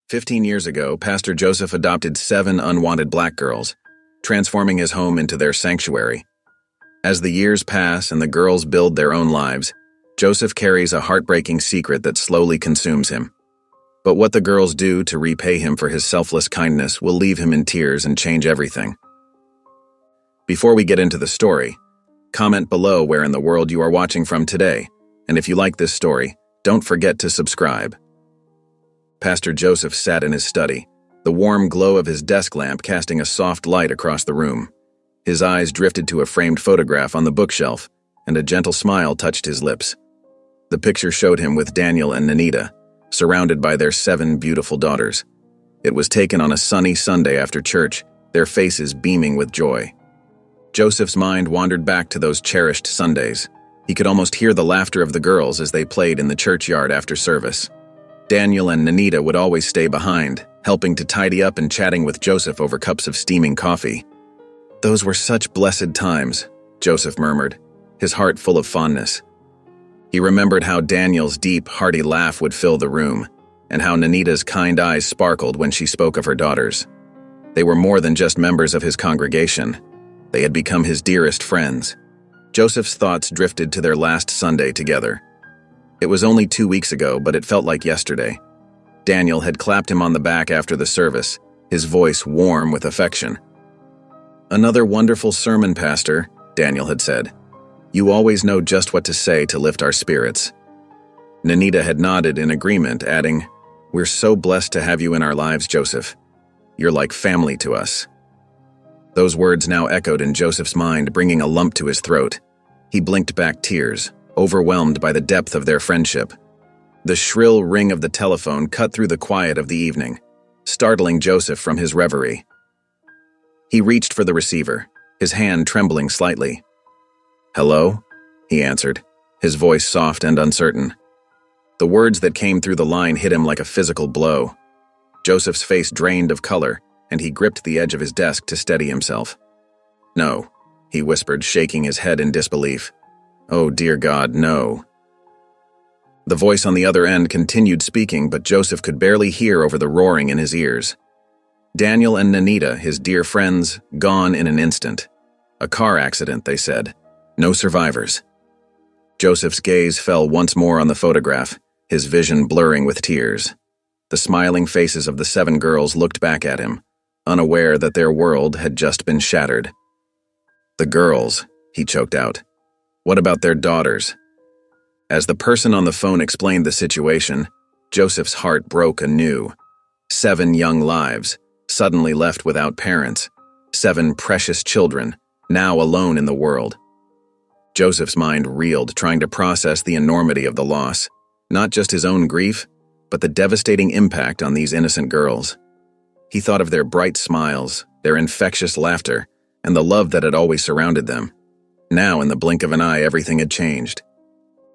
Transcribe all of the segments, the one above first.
15 years ago, Pastor Joseph adopted 7 unwanted black girls, transforming his home into their sanctuary. As the years pass and the girls build their own lives, Joseph carries a heartbreaking secret that slowly consumes him. But what the girls do to repay him for his selfless kindness will leave him in tears and change everything. Before we get into the story, comment below where in the world you are watching from today, and if you like this story, don't forget to subscribe. Pastor Joseph sat in his study, the warm glow of his desk lamp casting a soft light across the room. His eyes drifted to a framed photograph on the bookshelf, and a gentle smile touched his lips. The picture showed him with Daniel and Nanita, surrounded by their 7 beautiful daughters. It was taken on a sunny Sunday after church, their faces beaming with joy. Joseph's mind wandered back to those cherished Sundays. He could almost hear the laughter of the girls as they played in the churchyard after service. Daniel and Nanita would always stay behind, helping to tidy up and chatting with Joseph over cups of steaming coffee. "Those were such blessed times," Joseph murmured, his heart full of fondness. He remembered how Daniel's deep, hearty laugh would fill the room, and how Nanita's kind eyes sparkled when she spoke of her daughters. They were more than just members of his congregation. They had become his dearest friends. Joseph's thoughts drifted to their last Sunday together. It was only 2 weeks ago, but it felt like yesterday. Daniel had clapped him on the back after the service, his voice warm with affection. "Another wonderful sermon, Pastor," Daniel had said. "You always know just what to say to lift our spirits." Nanita had nodded in agreement, adding, "We're so blessed to have you in our lives, Joseph. You're like family to us." Those words now echoed in Joseph's mind, bringing a lump to his throat. He blinked back tears, overwhelmed by the depth of their friendship. The shrill ring of the telephone cut through the quiet of the evening, startling Joseph from his reverie. He reached for the receiver, his hand trembling slightly. "Hello?" he answered, his voice soft and uncertain. The words that came through the line hit him like a physical blow. Joseph's face drained of color, and he gripped the edge of his desk to steady himself. "No," he whispered, shaking his head in disbelief. "Oh, dear God, no." The voice on the other end continued speaking, but Joseph could barely hear over the roaring in his ears. Daniel and Nanita, his dear friends, gone in an instant. A car accident, they said. No survivors. Joseph's gaze fell once more on the photograph, his vision blurring with tears. The smiling faces of the 7 girls looked back at him, unaware that their world had just been shattered. "The girls," he choked out. "What about their daughters?" As the person on the phone explained the situation, Joseph's heart broke anew. 7 young lives, suddenly left without parents. 7 precious children, now alone in the world. Joseph's mind reeled, trying to process the enormity of the loss, not just his own grief, but the devastating impact on these innocent girls. He thought of their bright smiles, their infectious laughter, and the love that had always surrounded them. Now, in the blink of an eye, everything had changed.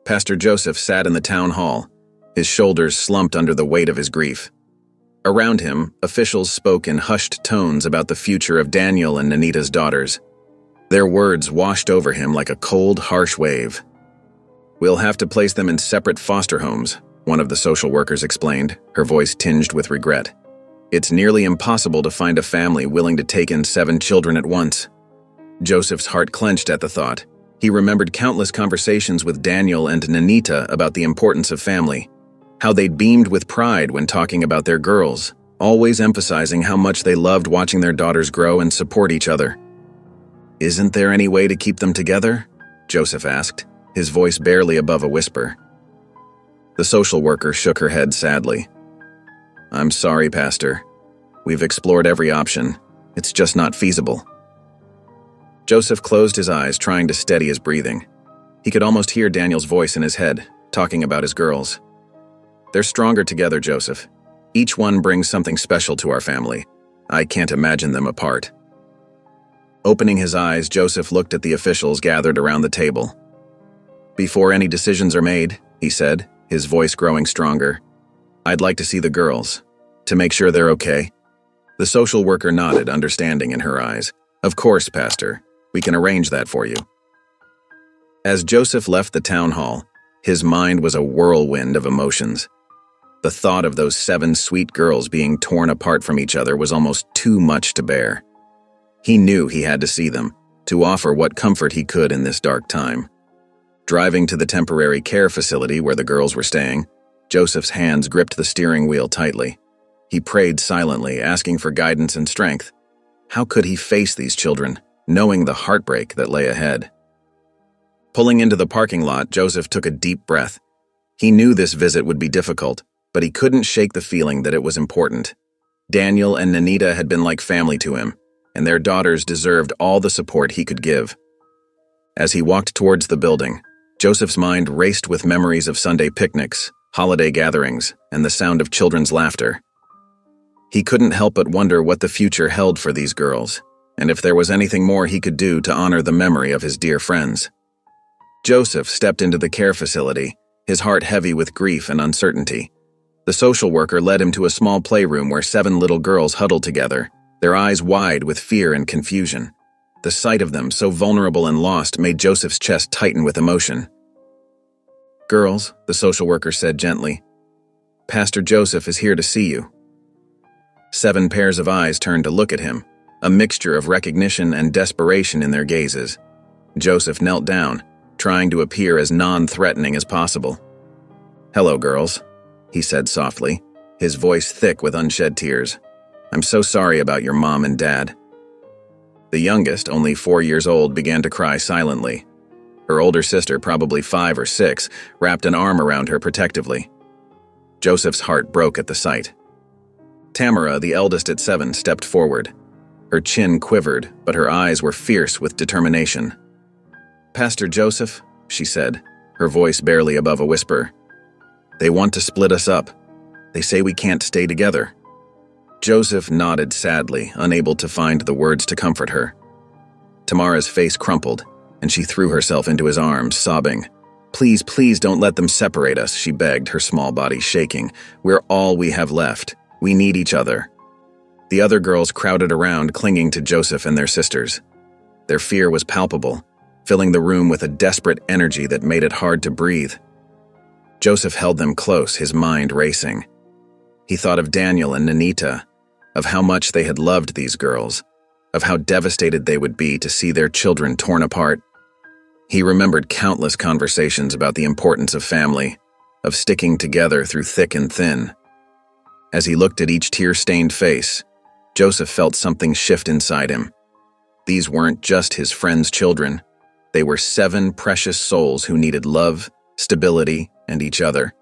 Pastor Joseph sat in the town hall, his shoulders slumped under the weight of his grief. Around him, officials spoke in hushed tones about the future of Daniel and Nanita's daughters. Their words washed over him like a cold, harsh wave. "We'll have to place them in separate foster homes," one of the social workers explained, her voice tinged with regret. "It's nearly impossible to find a family willing to take in 7 children at once." Joseph's heart clenched at the thought. He remembered countless conversations with Daniel and Nanita about the importance of family, how they'd beamed with pride when talking about their girls, always emphasizing how much they loved watching their daughters grow and support each other. "Isn't there any way to keep them together?" Joseph asked, his voice barely above a whisper. The social worker shook her head sadly. "I'm sorry, Pastor. We've explored every option. It's just not feasible." Joseph closed his eyes, trying to steady his breathing. He could almost hear Daniel's voice in his head, talking about his girls. "They're stronger together, Joseph. Each one brings something special to our family. I can't imagine them apart." Opening his eyes, Joseph looked at the officials gathered around the table. "Before any decisions are made," he said, his voice growing stronger, "I'd like to see the girls, to make sure they're okay." The social worker nodded, understanding in her eyes. "Of course, Pastor. We can arrange that for you." As Joseph left the town hall, his mind was a whirlwind of emotions. The thought of those 7 sweet girls being torn apart from each other was almost too much to bear. He knew he had to see them, to offer what comfort he could in this dark time. Driving to the temporary care facility where the girls were staying, Joseph's hands gripped the steering wheel tightly. He prayed silently, asking for guidance and strength. How could he face these children, knowing the heartbreak that lay ahead? Pulling into the parking lot, Joseph took a deep breath. He knew this visit would be difficult, but he couldn't shake the feeling that it was important. Daniel and Nanita had been like family to him, and their daughters deserved all the support he could give. As he walked towards the building, Joseph's mind raced with memories of Sunday picnics, holiday gatherings, and the sound of children's laughter. He couldn't help but wonder what the future held for these girls, and if there was anything more he could do to honor the memory of his dear friends. Joseph stepped into the care facility, his heart heavy with grief and uncertainty. The social worker led him to a small playroom where 7 little girls huddled together, their eyes wide with fear and confusion. The sight of them, so vulnerable and lost, made Joseph's chest tighten with emotion. "Girls," the social worker said gently, "Pastor Joseph is here to see you." 7 pairs of eyes turned to look at him, a mixture of recognition and desperation in their gazes. Joseph knelt down, trying to appear as non-threatening as possible. "Hello, girls," he said softly, his voice thick with unshed tears. "I'm so sorry about your mom and dad." The youngest, only 4 years old, began to cry silently. Her older sister, probably 5 or 6, wrapped an arm around her protectively. Joseph's heart broke at the sight. Tamara, the eldest at 7, stepped forward. Her chin quivered, but her eyes were fierce with determination. "Pastor Joseph," she said, her voice barely above a whisper, "they want to split us up. They say we can't stay together." Joseph nodded sadly, unable to find the words to comfort her. Tamara's face crumpled, and she threw herself into his arms, sobbing. "Please, please don't let them separate us," she begged, her small body shaking. "We're all we have left. We need each other." The other girls crowded around, clinging to Joseph and their sisters. Their fear was palpable, filling the room with a desperate energy that made it hard to breathe. Joseph held them close, his mind racing. He thought of Daniel and Nanita, of how much they had loved these girls, of how devastated they would be to see their children torn apart. He remembered countless conversations about the importance of family, of sticking together through thick and thin. As he looked at each tear-stained face, Joseph felt something shift inside him. These weren't just his friends' children. They were 7 precious souls who needed love, stability, and each other.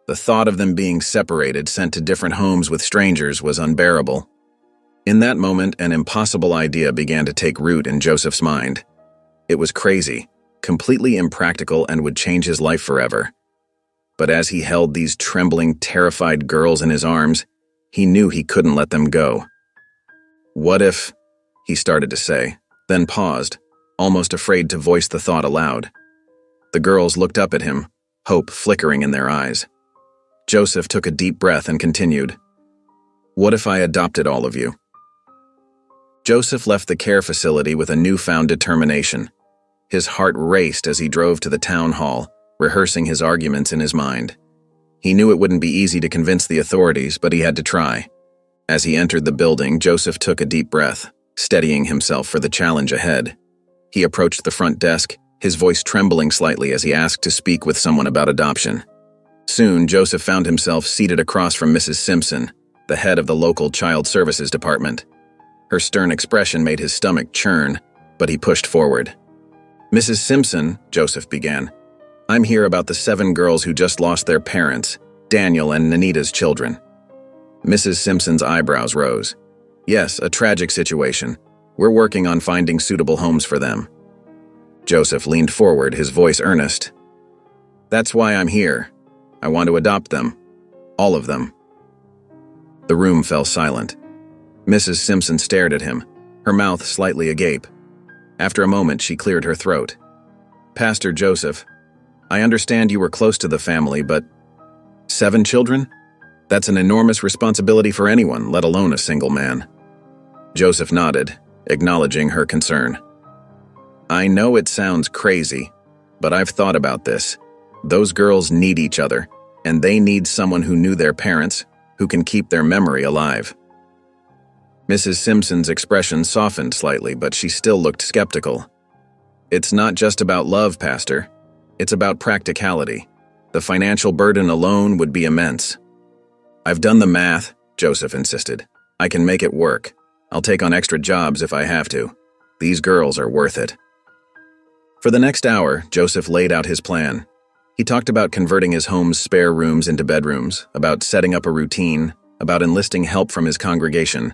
The thought of them being separated, sent to different homes with strangers, was unbearable. In that moment, an impossible idea began to take root in Joseph's mind. It was crazy, completely impractical, and would change his life forever. But as he held these trembling, terrified girls in his arms, he knew he couldn't let them go. "What if," he started to say, then paused, almost afraid to voice the thought aloud. The girls looked up at him, hope flickering in their eyes. Joseph took a deep breath and continued, "What if I adopted all of you?" Joseph left the care facility with a newfound determination. His heart raced as he drove to the town hall, rehearsing his arguments in his mind. He knew it wouldn't be easy to convince the authorities, but he had to try. As he entered the building, Joseph took a deep breath, steadying himself for the challenge ahead. He approached the front desk, his voice trembling slightly as he asked to speak with someone about adoption. Soon, Joseph found himself seated across from Mrs. Simpson, the head of the local child services department. Her stern expression made his stomach churn, but he pushed forward. "Mrs. Simpson," Joseph began, "I'm here about the 7 girls who just lost their parents, Daniel and Nanita's children." Mrs. Simpson's eyebrows rose. "Yes, a tragic situation. We're working on finding suitable homes for them." Joseph leaned forward, his voice earnest. "That's why I'm here. I want to adopt them. All of them." The room fell silent. Mrs. Simpson stared at him, her mouth slightly agape. After a moment, she cleared her throat. "Pastor Joseph, I understand you were close to the family, but 7 children? That's an enormous responsibility for anyone, let alone a single man." Joseph nodded, acknowledging her concern. "I know it sounds crazy, but I've thought about this. Those girls need each other. and they need someone who knew their parents, who can keep their memory alive. Mrs. Simpson's expression softened slightly, but she still looked skeptical. It's not just about love, Pastor. It's about practicality. The financial burden alone would be immense. I've done the math, Joseph insisted. I can make it work. I'll take on extra jobs if I have to. These girls are worth it. For the next hour, Joseph laid out his plan. He talked about converting his home's spare rooms into bedrooms, about setting up a routine, about enlisting help from his congregation.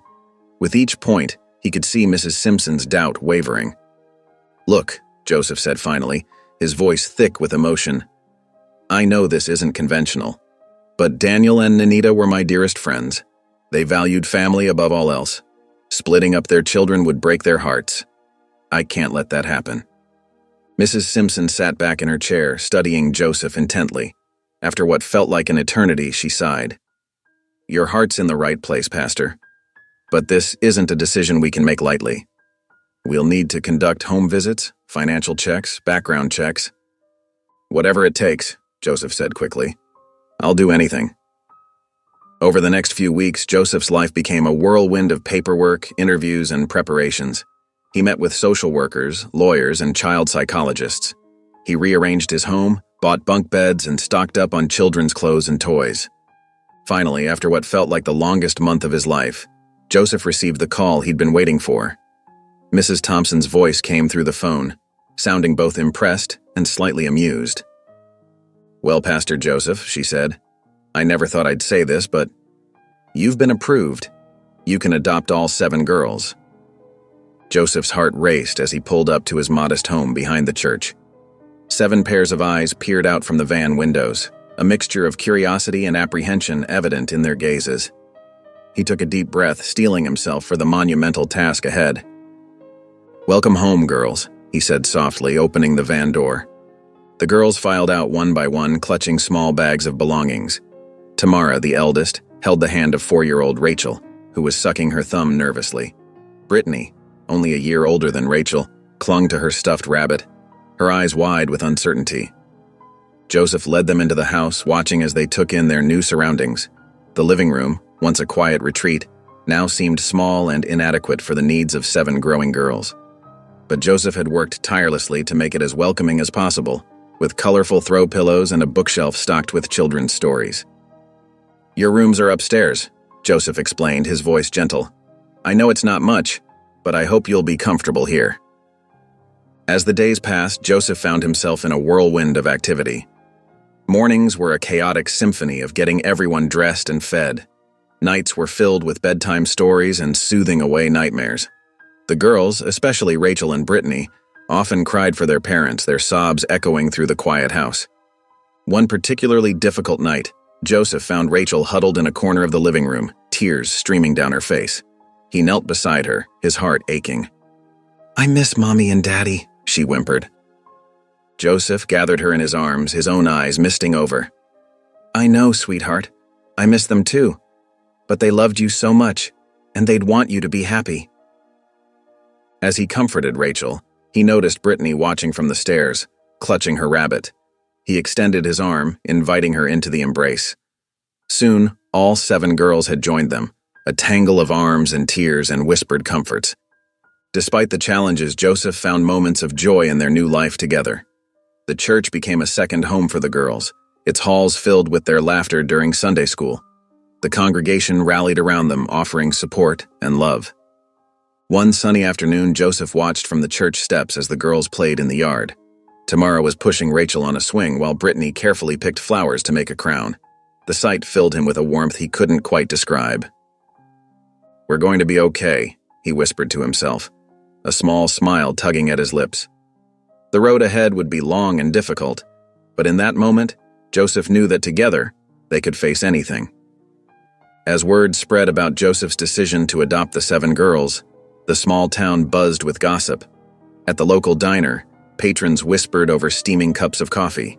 With each point, he could see Mrs. Simpson's doubt wavering. Look, Joseph said finally, his voice thick with emotion. I know this isn't conventional, but Daniel and Anita were my dearest friends. They valued family above all else. Splitting up their children would break their hearts. I can't let that happen. Mrs. Simpson sat back in her chair, studying Joseph intently. After what felt like an eternity, she sighed. Your heart's in the right place, Pastor. But this isn't a decision we can make lightly. We'll need to conduct home visits, financial checks, background checks. Whatever it takes, Joseph said quickly. I'll do anything. Over the next few weeks, Joseph's life became a whirlwind of paperwork, interviews, and preparations. He met with social workers, lawyers, and child psychologists. He rearranged his home, bought bunk beds, and stocked up on children's clothes and toys. Finally, after what felt like the longest month of his life, Joseph received the call he'd been waiting for. Mrs. Thompson's voice came through the phone, sounding both impressed and slightly amused. Well, Pastor Joseph, she said, I never thought I'd say this, but you've been approved. You can adopt all 7 girls. Joseph's heart raced as he pulled up to his modest home behind the church. 7 pairs of eyes peered out from the van windows, a mixture of curiosity and apprehension evident in their gazes. He took a deep breath, steeling himself for the monumental task ahead. Welcome home, girls, he said softly, opening the van door. The girls filed out one by one, clutching small bags of belongings. Tamara, the eldest, held the hand of 4-year-old Rachel, who was sucking her thumb nervously. Brittany, only a year older than Rachel, clung to her stuffed rabbit, her eyes wide with uncertainty. Joseph led them into the house, watching as they took in their new surroundings. The living room, once a quiet retreat, now seemed small and inadequate for the needs of 7 growing girls. But Joseph had worked tirelessly to make it as welcoming as possible, with colorful throw pillows and a bookshelf stocked with children's stories. Your rooms are upstairs, Joseph explained, his voice gentle. I know it's not much, but I hope you'll be comfortable here. As the days passed, Joseph found himself in a whirlwind of activity. Mornings were a chaotic symphony of getting everyone dressed and fed. Nights were filled with bedtime stories and soothing away nightmares. The girls, especially Rachel and Brittany, often cried for their parents, their sobs echoing through the quiet house. One particularly difficult night, Joseph found Rachel huddled in a corner of the living room, tears streaming down her face. He knelt beside her, his heart aching. I miss Mommy and Daddy, she whimpered. Joseph gathered her in his arms, his own eyes misting over. I know, sweetheart. I miss them too. But they loved you so much, and they'd want you to be happy. As he comforted Rachel, he noticed Brittany watching from the stairs, clutching her rabbit. He extended his arm, inviting her into the embrace. Soon, all 7 girls had joined them, a tangle of arms and tears and whispered comforts. Despite the challenges, Joseph found moments of joy in their new life together. The church became a second home for the girls, its halls filled with their laughter during Sunday school. The congregation rallied around them, offering support and love. One sunny afternoon, Joseph watched from the church steps as the girls played in the yard. Tamara was pushing Rachel on a swing while Brittany carefully picked flowers to make a crown. The sight filled him with a warmth he couldn't quite describe. We're going to be okay, he whispered to himself, a small smile tugging at his lips. The road ahead would be long and difficult, but in that moment, Joseph knew that together, they could face anything. As word spread about Joseph's decision to adopt the 7 girls, the small town buzzed with gossip. At the local diner, patrons whispered over steaming cups of coffee.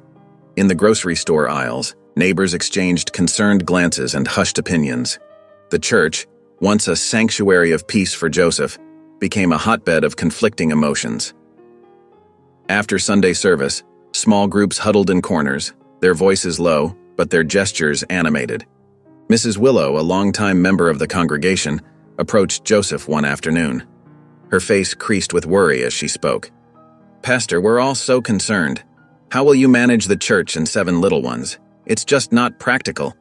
In the grocery store aisles, neighbors exchanged concerned glances and hushed opinions. The church, once a sanctuary of peace for Joseph, became a hotbed of conflicting emotions. After Sunday service, small groups huddled in corners, their voices low, but their gestures animated. Mrs. Willow, a longtime member of the congregation, approached Joseph one afternoon. Her face creased with worry as she spoke. "Pastor, we're all so concerned. How will you manage the church and 7 little ones? It's just not practical."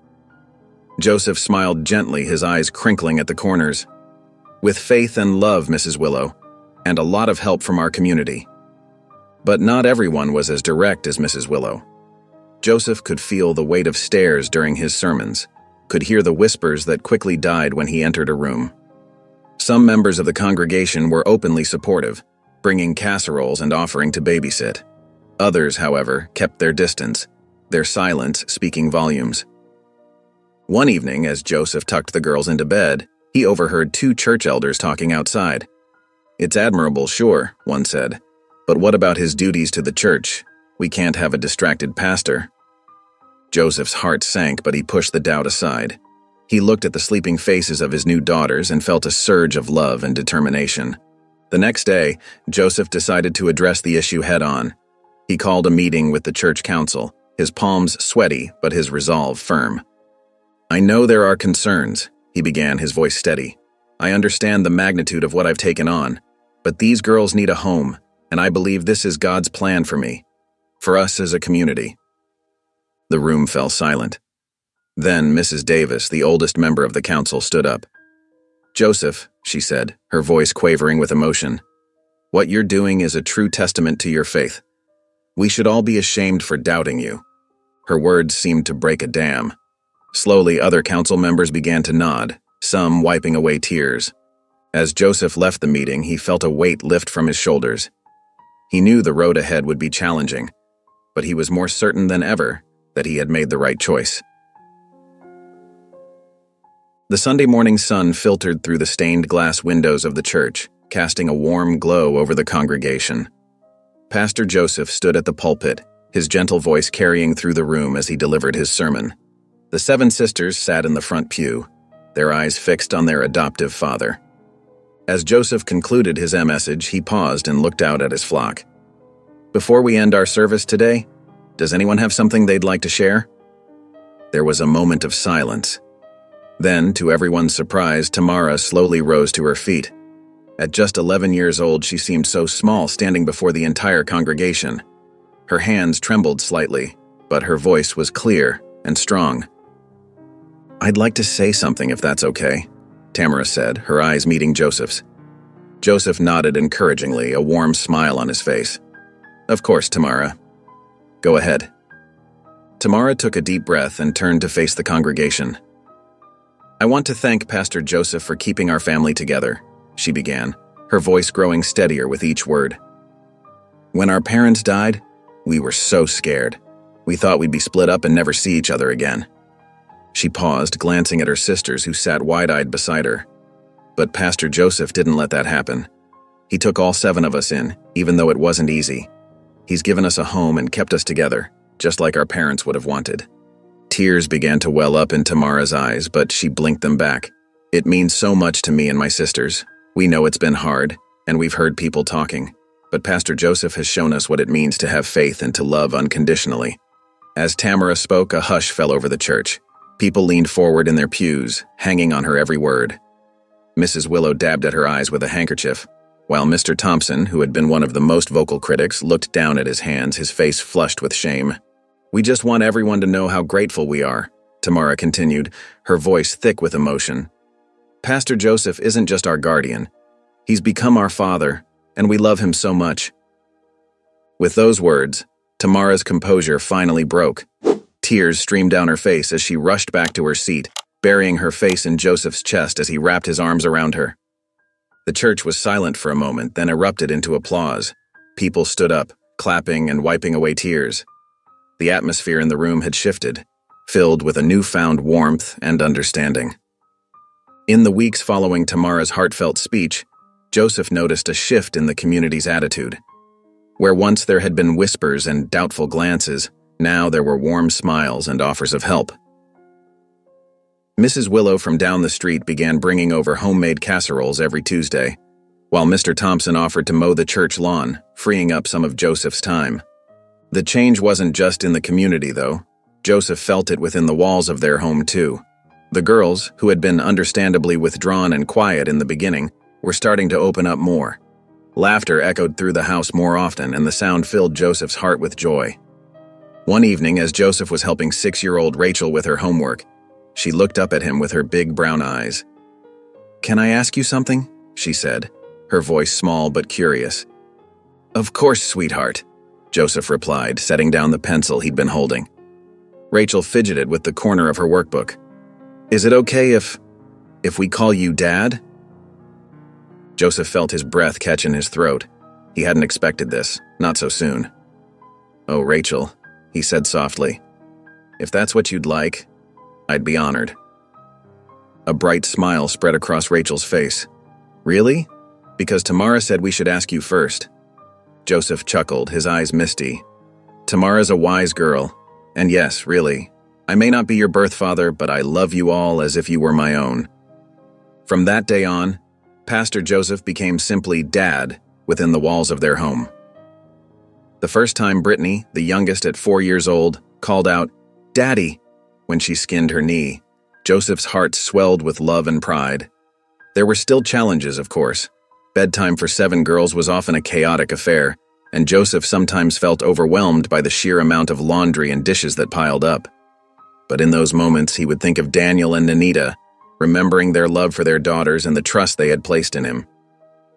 Joseph smiled gently, his eyes crinkling at the corners. "With faith and love, Mrs. Willow, and a lot of help from our community." But not everyone was as direct as Mrs. Willow. Joseph could feel the weight of stares during his sermons, could hear the whispers that quickly died when he entered a room. Some members of the congregation were openly supportive, bringing casseroles and offering to babysit. Others, however, kept their distance, their silence speaking volumes. One evening, as Joseph tucked the girls into bed, he overheard 2 church elders talking outside. "It's admirable, sure," one said, "but what about his duties to the church? We can't have a distracted pastor." Joseph's heart sank, but he pushed the doubt aside. He looked at the sleeping faces of his new daughters and felt a surge of love and determination. The next day, Joseph decided to address the issue head-on. He called a meeting with the church council, his palms sweaty but his resolve firm. "I know there are concerns," he began, his voice steady. "I understand the magnitude of what I've taken on, but these girls need a home, and I believe this is God's plan for me, for us as a community." The room fell silent. Then Mrs. Davis, the oldest member of the council, stood up. "Joseph," she said, her voice quavering with emotion, "what you're doing is a true testament to your faith. We should all be ashamed for doubting you." Her words seemed to break a dam. Slowly, other council members began to nod, some wiping away tears. As Joseph left the meeting, he felt a weight lift from his shoulders. He knew the road ahead would be challenging, but he was more certain than ever that he had made the right choice. The Sunday morning sun filtered through the stained glass windows of the church, casting a warm glow over the congregation. Pastor Joseph stood at the pulpit, his gentle voice carrying through the room as he delivered his sermon. The 7 sisters sat in the front pew, their eyes fixed on their adoptive father. As Joseph concluded his message, he paused and looked out at his flock. "Before we end our service today, does anyone have something they'd like to share?" There was a moment of silence. Then, to everyone's surprise, Tamara slowly rose to her feet. At just 11 years old, she seemed so small standing before the entire congregation. Her hands trembled slightly, but her voice was clear and strong. "I'd like to say something if that's okay," Tamara said, her eyes meeting Joseph's. Joseph nodded encouragingly, a warm smile on his face. "Of course, Tamara. Go ahead." Tamara took a deep breath and turned to face the congregation. "I want to thank Pastor Joseph for keeping our family together," she began, her voice growing steadier with each word. "When our parents died, we were so scared. We thought we'd be split up and never see each other again." She paused, glancing at her sisters who sat wide-eyed beside her. But Pastor Joseph didn't let that happen. He took all 7 of us in, even though it wasn't easy. He's given us a home and kept us together, just like our parents would have wanted. Tears began to well up in Tamara's eyes, but she blinked them back. "It means so much to me and my sisters. We know it's been hard, and we've heard people talking, but Pastor Joseph has shown us what it means to have faith and to love unconditionally." As Tamara spoke, a hush fell over the church. People leaned forward in their pews, hanging on her every word. Mrs. Willow dabbed at her eyes with a handkerchief, while Mr. Thompson, who had been one of the most vocal critics, looked down at his hands, his face flushed with shame. "We just want everyone to know how grateful we are," Tamara continued, her voice thick with emotion. "Pastor Joseph isn't just our guardian. He's become our father, and we love him so much." With those words, Tamara's composure finally broke. Tears streamed down her face as she rushed back to her seat, burying her face in Joseph's chest as he wrapped his arms around her. The church was silent for a moment, then erupted into applause. People stood up, clapping and wiping away tears. The atmosphere in the room had shifted, filled with a newfound warmth and understanding. In the weeks following Tamara's heartfelt speech, Joseph noticed a shift in the community's attitude. Where once there had been whispers and doubtful glances, now there were warm smiles and offers of help. Mrs. Willow from down the street began bringing over homemade casseroles every Tuesday, while Mr. Thompson offered to mow the church lawn, freeing up some of Joseph's time. The change wasn't just in the community, though. Joseph felt it within the walls of their home too. The girls, who had been understandably withdrawn and quiet in the beginning, were starting to open up more. Laughter echoed through the house more often, and the sound filled Joseph's heart with joy. One evening, as Joseph was helping 6-year-old Rachel with her homework, she looked up at him with her big brown eyes. "Can I ask you something?" she said, her voice small but curious. "Of course, sweetheart," Joseph replied, setting down the pencil he'd been holding. Rachel fidgeted with the corner of her workbook. "Is it okay if we call you Dad?" Joseph felt his breath catch in his throat. He hadn't expected this, not so soon. "Oh, Rachel," he said softly, "if that's what you'd like, I'd be honored." A bright smile spread across Rachel's face. "Really? Because Tamara said we should ask you first." Joseph chuckled, his eyes misty. "Tamara's a wise girl, and yes, really, I may not be your birth father, but I love you all as if you were my own." From that day on, Pastor Joseph became simply Dad within the walls of their home. The first time Brittany, the youngest at 4 years old, called out, "Daddy," when she skinned her knee, Joseph's heart swelled with love and pride. There were still challenges, of course. Bedtime for 7 girls was often a chaotic affair, and Joseph sometimes felt overwhelmed by the sheer amount of laundry and dishes that piled up. But in those moments, he would think of Daniel and Nanita, remembering their love for their daughters and the trust they had placed in him.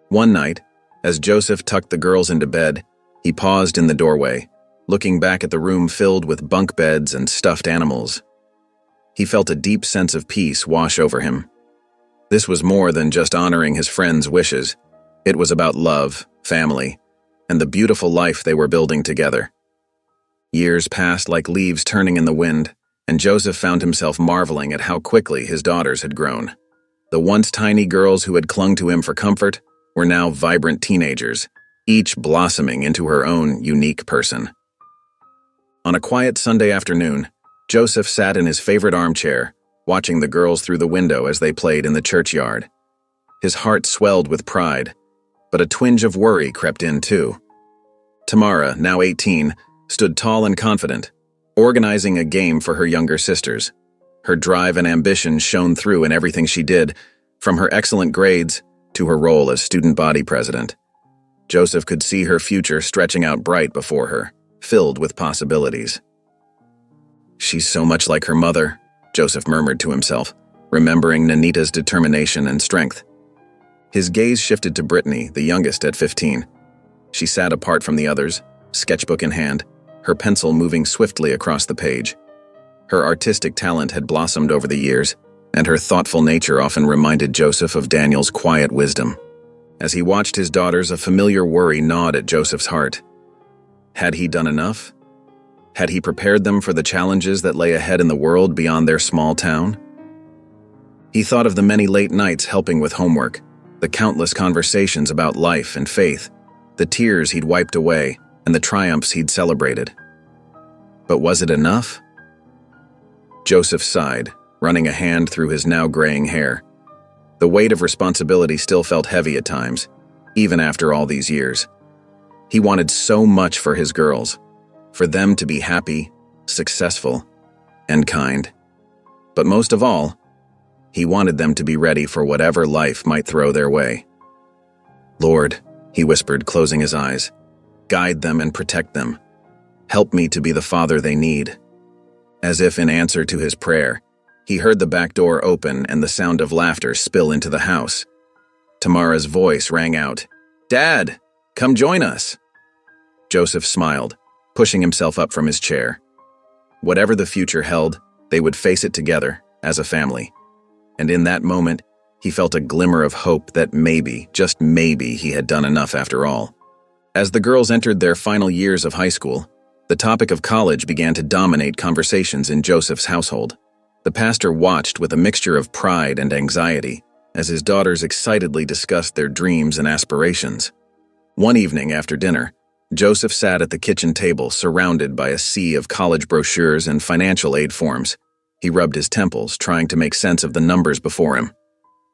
One night, as Joseph tucked the girls into bed, he paused in the doorway, looking back at the room filled with bunk beds and stuffed animals. He felt a deep sense of peace wash over him. This was more than just honoring his friends' wishes. It was about love, family, and the beautiful life they were building together. Years passed like leaves turning in the wind, and Joseph found himself marveling at how quickly his daughters had grown. The once tiny girls who had clung to him for comfort were now vibrant teenagers, each blossoming into her own unique person. On a quiet Sunday afternoon, Joseph sat in his favorite armchair, watching the girls through the window as they played in the churchyard. His heart swelled with pride, but a twinge of worry crept in too. Tamara, now 18, stood tall and confident, organizing a game for her younger sisters. Her drive and ambition shone through in everything she did, from her excellent grades to her role as student body president. Joseph could see her future stretching out bright before her, filled with possibilities. "She's so much like her mother," Joseph murmured to himself, remembering Nanita's determination and strength. His gaze shifted to Brittany, the youngest at 15. She sat apart from the others, sketchbook in hand, her pencil moving swiftly across the page. Her artistic talent had blossomed over the years, and her thoughtful nature often reminded Joseph of Daniel's quiet wisdom. As he watched his daughters, a familiar worry gnawed at Joseph's heart. Had he done enough? Had he prepared them for the challenges that lay ahead in the world beyond their small town? He thought of the many late nights helping with homework, the countless conversations about life and faith, the tears he'd wiped away, and the triumphs he'd celebrated. But was it enough? Joseph sighed, running a hand through his now graying hair. The weight of responsibility still felt heavy at times, even after all these years. He wanted so much for his girls, for them to be happy, successful, and kind. But most of all, he wanted them to be ready for whatever life might throw their way. "Lord," he whispered, closing his eyes, "guide them and protect them. Help me to be the father they need." As if in answer to his prayer, he heard the back door open and the sound of laughter spill into the house. Tamara's voice rang out, "Dad, come join us." Joseph smiled, pushing himself up from his chair. Whatever the future held, they would face it together, as a family. And in that moment, he felt a glimmer of hope that maybe, just maybe, he had done enough after all. As the girls entered their final years of high school, the topic of college began to dominate conversations in Joseph's household. The pastor watched with a mixture of pride and anxiety as his daughters excitedly discussed their dreams and aspirations. One evening after dinner, Joseph sat at the kitchen table surrounded by a sea of college brochures and financial aid forms. He rubbed his temples, trying to make sense of the numbers before him.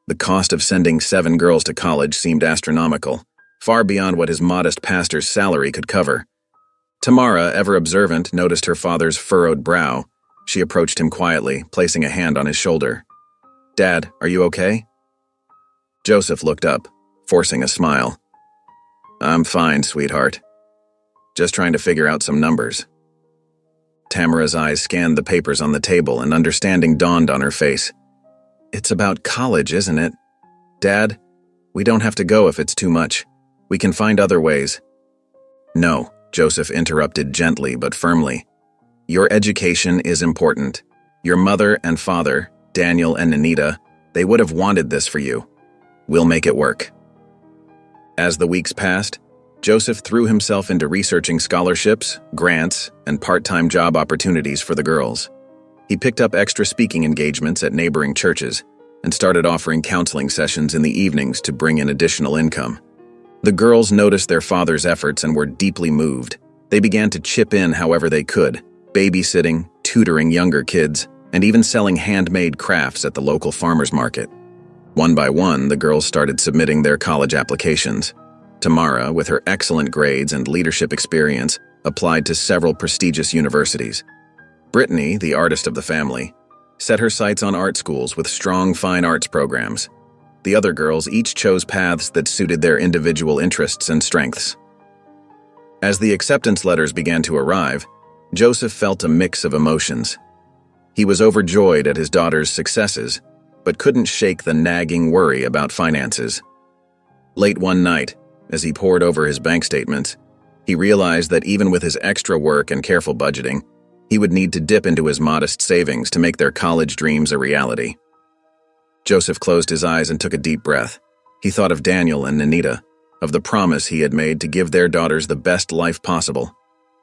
The cost of sending 7 girls to college seemed astronomical, far beyond what his modest pastor's salary could cover. Tamara, ever observant, noticed her father's furrowed brow She approached him quietly, placing a hand on his shoulder. "Dad, are you okay?" Joseph looked up, forcing a smile. "I'm fine, sweetheart. Just trying to figure out some numbers." Tamara's eyes scanned the papers on the table, and understanding dawned on her face. "It's about college, isn't it? Dad, we don't have to go if it's too much. We can find other ways." "No," Joseph interrupted gently but firmly. "Your education is important. Your mother and father, Daniel and Anita, they would have wanted this for you. We'll make it work." As the weeks passed, Joseph threw himself into researching scholarships, grants, and part-time job opportunities for the girls. He picked up extra speaking engagements at neighboring churches and started offering counseling sessions in the evenings to bring in additional income. The girls noticed their father's efforts and were deeply moved. They began to chip in however they could, babysitting, tutoring younger kids, and even selling handmade crafts at the local farmers market. One by one, the girls started submitting their college applications. Tamara, with her excellent grades and leadership experience, applied to several prestigious universities. Brittany, the artist of the family, set her sights on art schools with strong fine arts programs. The other girls each chose paths that suited their individual interests and strengths. As the acceptance letters began to arrive, Joseph felt a mix of emotions. He was overjoyed at his daughter's successes, but couldn't shake the nagging worry about finances. Late one night, as he pored over his bank statements, he realized that even with his extra work and careful budgeting, he would need to dip into his modest savings to make their college dreams a reality. Joseph closed his eyes and took a deep breath. He thought of Daniel and Anita, of the promise he had made to give their daughters the best life possible.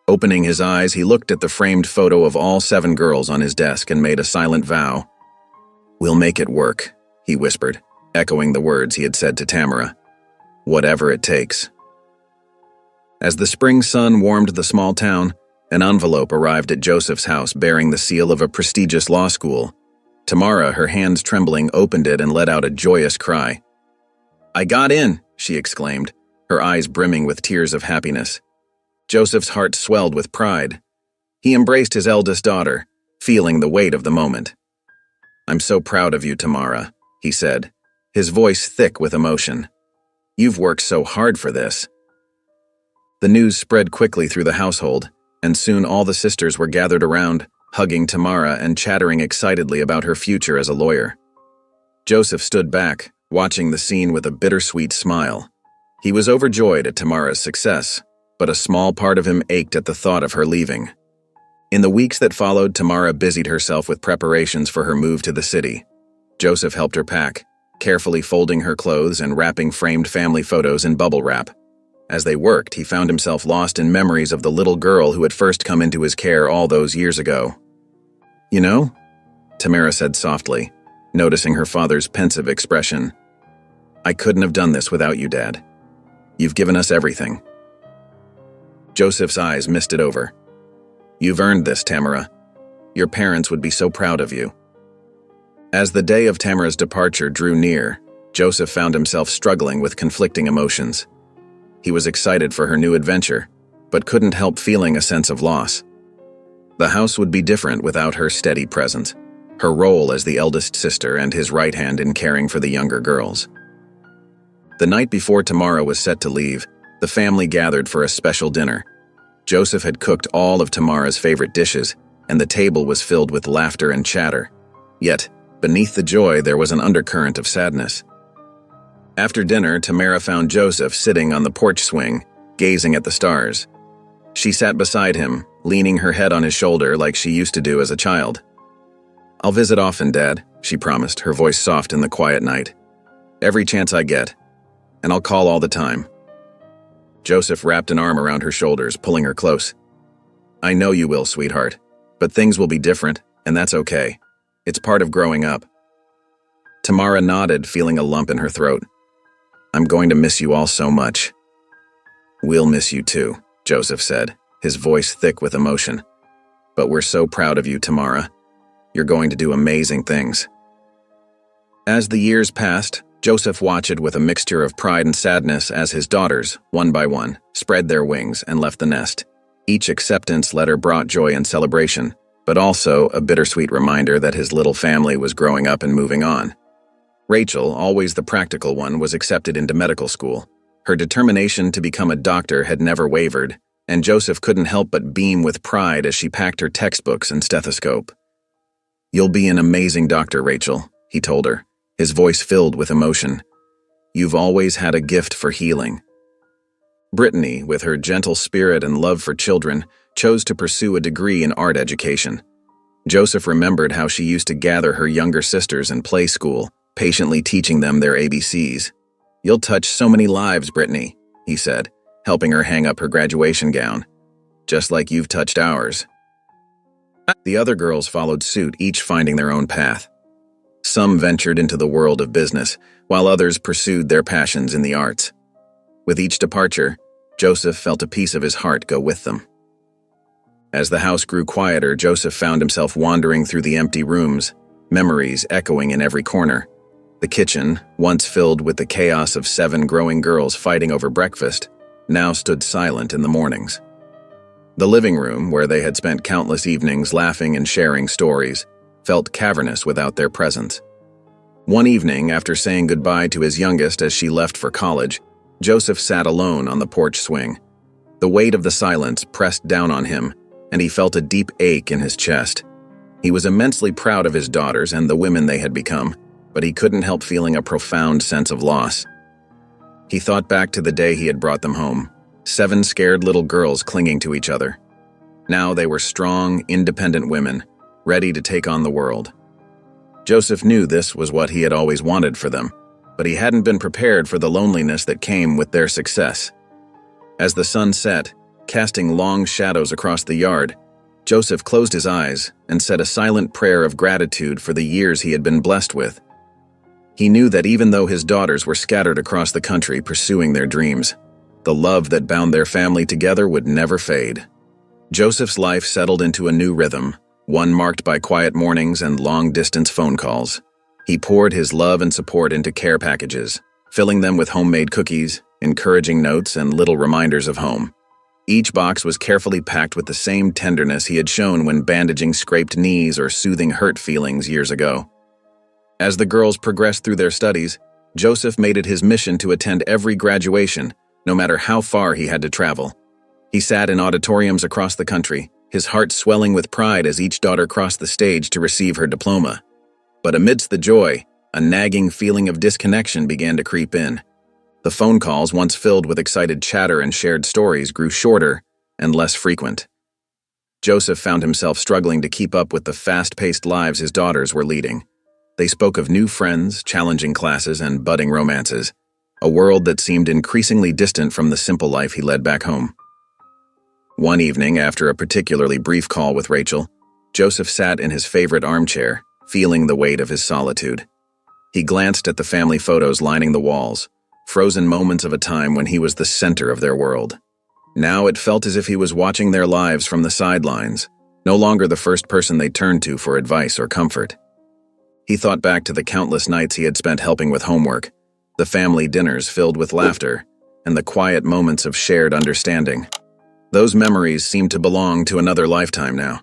Opening his eyes, he looked at the framed photo of all 7 girls on his desk and made a silent vow. "We'll make it work," he whispered, echoing the words he had said to Tamara. "Whatever it takes." As the spring sun warmed the small town, an envelope arrived at Joseph's house bearing the seal of a prestigious law school. Tamara, her hands trembling, opened it and let out a joyous cry. "I got in!" she exclaimed, her eyes brimming with tears of happiness. Joseph's heart swelled with pride. He embraced his eldest daughter, feeling the weight of the moment. "I'm so proud of you, Tamara," he said, his voice thick with emotion. "You've worked so hard for this." The news spread quickly through the household, and soon all the sisters were gathered around, hugging Tamara and chattering excitedly about her future as a lawyer. Joseph stood back, watching the scene with a bittersweet smile. He was overjoyed at Tamara's success, but a small part of him ached at the thought of her leaving. In the weeks that followed, Tamara busied herself with preparations for her move to the city. Joseph helped her pack, carefully folding her clothes and wrapping framed family photos in bubble wrap. As they worked, he found himself lost in memories of the little girl who had first come into his care all those years ago. "You know," Tamara said softly, noticing her father's pensive expression, "I couldn't have done this without you, Dad. You've given us everything." Joseph's eyes misted over. "You've earned this, Tamara. Your parents would be so proud of you." As the day of Tamara's departure drew near, Joseph found himself struggling with conflicting emotions. He was excited for her new adventure, but couldn't help feeling a sense of loss. The house would be different without her steady presence, her role as the eldest sister and his right hand in caring for the younger girls. The night before Tamara was set to leave, the family gathered for a special dinner. Joseph had cooked all of Tamara's favorite dishes, and the table was filled with laughter and chatter. Yet, beneath the joy, there was an undercurrent of sadness. After dinner, Tamara found Joseph sitting on the porch swing, gazing at the stars. She sat beside him, leaning her head on his shoulder like she used to do as a child. "I'll visit often, Dad," she promised, her voice soft in the quiet night. "Every chance I get, and I'll call all the time." Joseph wrapped an arm around her shoulders, pulling her close. "I know you will, sweetheart, but things will be different, and that's okay. It's part of growing up." Tamara nodded, feeling a lump in her throat. "I'm going to miss you all so much." "We'll miss you too," Joseph said, his voice thick with emotion. "But we're so proud of you, Tamara. You're going to do amazing things." As the years passed, Joseph watched with a mixture of pride and sadness as his daughters, one by one, spread their wings and left the nest. Each acceptance letter brought joy and celebration, but also a bittersweet reminder that his little family was growing up and moving on. Rachel, always the practical one, was accepted into medical school. Her determination to become a doctor had never wavered, and Joseph couldn't help but beam with pride as she packed her textbooks and stethoscope. "You'll be an amazing doctor, Rachel," he told her, his voice filled with emotion. "You've always had a gift for healing." Brittany, with her gentle spirit and love for children, chose to pursue a degree in art education. Joseph remembered how she used to gather her younger sisters in play school, patiently teaching them their ABCs. "You'll touch so many lives, Brittany," he said, helping her hang up her graduation gown. "Just like you've touched ours." The other girls followed suit, each finding their own path. Some ventured into the world of business, while others pursued their passions in the arts. With each departure, Joseph felt a piece of his heart go with them. As the house grew quieter, Joseph found himself wandering through the empty rooms, memories echoing in every corner. The kitchen, once filled with the chaos of 7 growing girls fighting over breakfast, now stood silent in the mornings. The living room, where they had spent countless evenings laughing and sharing stories, felt cavernous without their presence. One evening, after saying goodbye to his youngest as she left for college, Joseph sat alone on the porch swing. The weight of the silence pressed down on him, and he felt a deep ache in his chest. He was immensely proud of his daughters and the women they had become, but he couldn't help feeling a profound sense of loss. He thought back to the day he had brought them home, 7 scared little girls clinging to each other. Now they were strong, independent women, ready to take on the world. Joseph knew this was what he had always wanted for them, but he hadn't been prepared for the loneliness that came with their success. As the sun set, casting long shadows across the yard, Joseph closed his eyes and said a silent prayer of gratitude for the years he had been blessed with. He knew that even though his daughters were scattered across the country pursuing their dreams, the love that bound their family together would never fade. Joseph's life settled into a new rhythm, one marked by quiet mornings and long-distance phone calls. He poured his love and support into care packages, filling them with homemade cookies, encouraging notes, and little reminders of home. Each box was carefully packed with the same tenderness he had shown when bandaging scraped knees or soothing hurt feelings years ago. As the girls progressed through their studies, Joseph made it his mission to attend every graduation, no matter how far he had to travel. He sat in auditoriums across the country, his heart swelling with pride as each daughter crossed the stage to receive her diploma. But amidst the joy, a nagging feeling of disconnection began to creep in. The phone calls, once filled with excited chatter and shared stories, grew shorter and less frequent. Joseph found himself struggling to keep up with the fast-paced lives his daughters were leading. They spoke of new friends, challenging classes, and budding romances, a world that seemed increasingly distant from the simple life he led back home. One evening, after a particularly brief call with Rachel, Joseph sat in his favorite armchair, feeling the weight of his solitude. He glanced at the family photos lining the walls, frozen moments of a time when he was the center of their world. Now it felt as if he was watching their lives from the sidelines, no longer the first person they turned to for advice or comfort. He thought back to the countless nights he had spent helping with homework, the family dinners filled with laughter, and the quiet moments of shared understanding. Those memories seemed to belong to another lifetime now.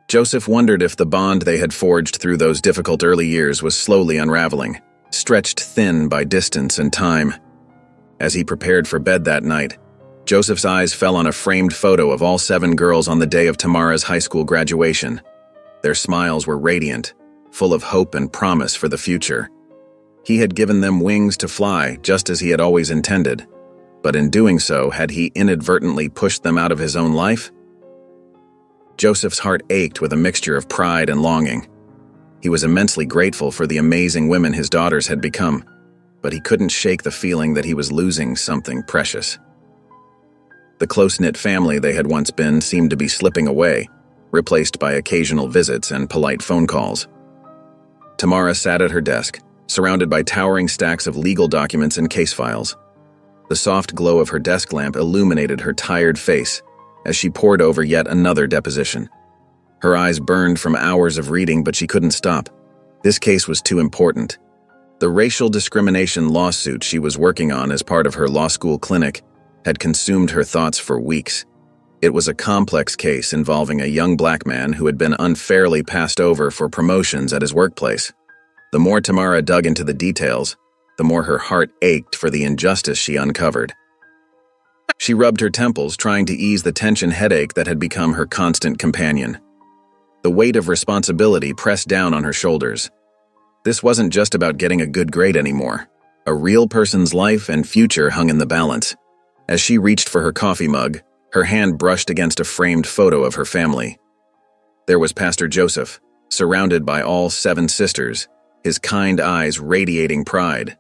Joseph wondered if the bond they had forged through those difficult early years was slowly unraveling, stretched thin by distance and time. As he prepared for bed that night, Joseph's eyes fell on a framed photo of all 7 girls on the day of Tamara's high school graduation. Their smiles were radiant, full of hope and promise for the future. He had given them wings to fly, just as he had always intended. But in doing so, had he inadvertently pushed them out of his own life? Joseph's heart ached with a mixture of pride and longing. He was immensely grateful for the amazing women his daughters had become, but he couldn't shake the feeling that he was losing something precious. The close-knit family they had once been seemed to be slipping away, replaced by occasional visits and polite phone calls. Tamara sat at her desk, surrounded by towering stacks of legal documents and case files. The soft glow of her desk lamp illuminated her tired face as she pored over yet another deposition. Her eyes burned from hours of reading, but she couldn't stop. This case was too important. The racial discrimination lawsuit she was working on as part of her law school clinic had consumed her thoughts for weeks. It was a complex case involving a young black man who had been unfairly passed over for promotions at his workplace. The more Tamara dug into the details, the more her heart ached for the injustice she uncovered. She rubbed her temples, trying to ease the tension headache that had become her constant companion. The weight of responsibility pressed down on her shoulders. This wasn't just about getting a good grade anymore. A real person's life and future hung in the balance. As she reached for her coffee mug, her hand brushed against a framed photo of her family. There was Pastor Joseph, surrounded by all 7 sisters, his kind eyes radiating pride.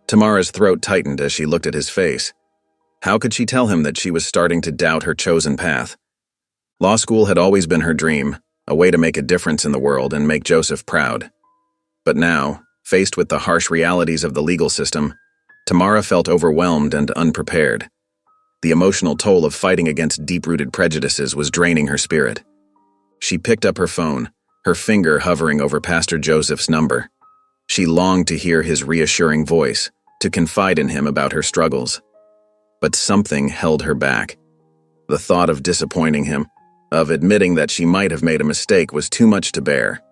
Tamara's throat tightened as she looked at his face. How could she tell him that she was starting to doubt her chosen path? Law school had always been her dream, a way to make a difference in the world and make Joseph proud. But now, faced with the harsh realities of the legal system, Tamara felt overwhelmed and unprepared. The emotional toll of fighting against deep-rooted prejudices was draining her spirit. She picked up her phone, her finger hovering over Pastor Joseph's number. She longed to hear his reassuring voice, to confide in him about her struggles. But something held her back. The thought of disappointing him, of admitting that she might have made a mistake, was too much to bear.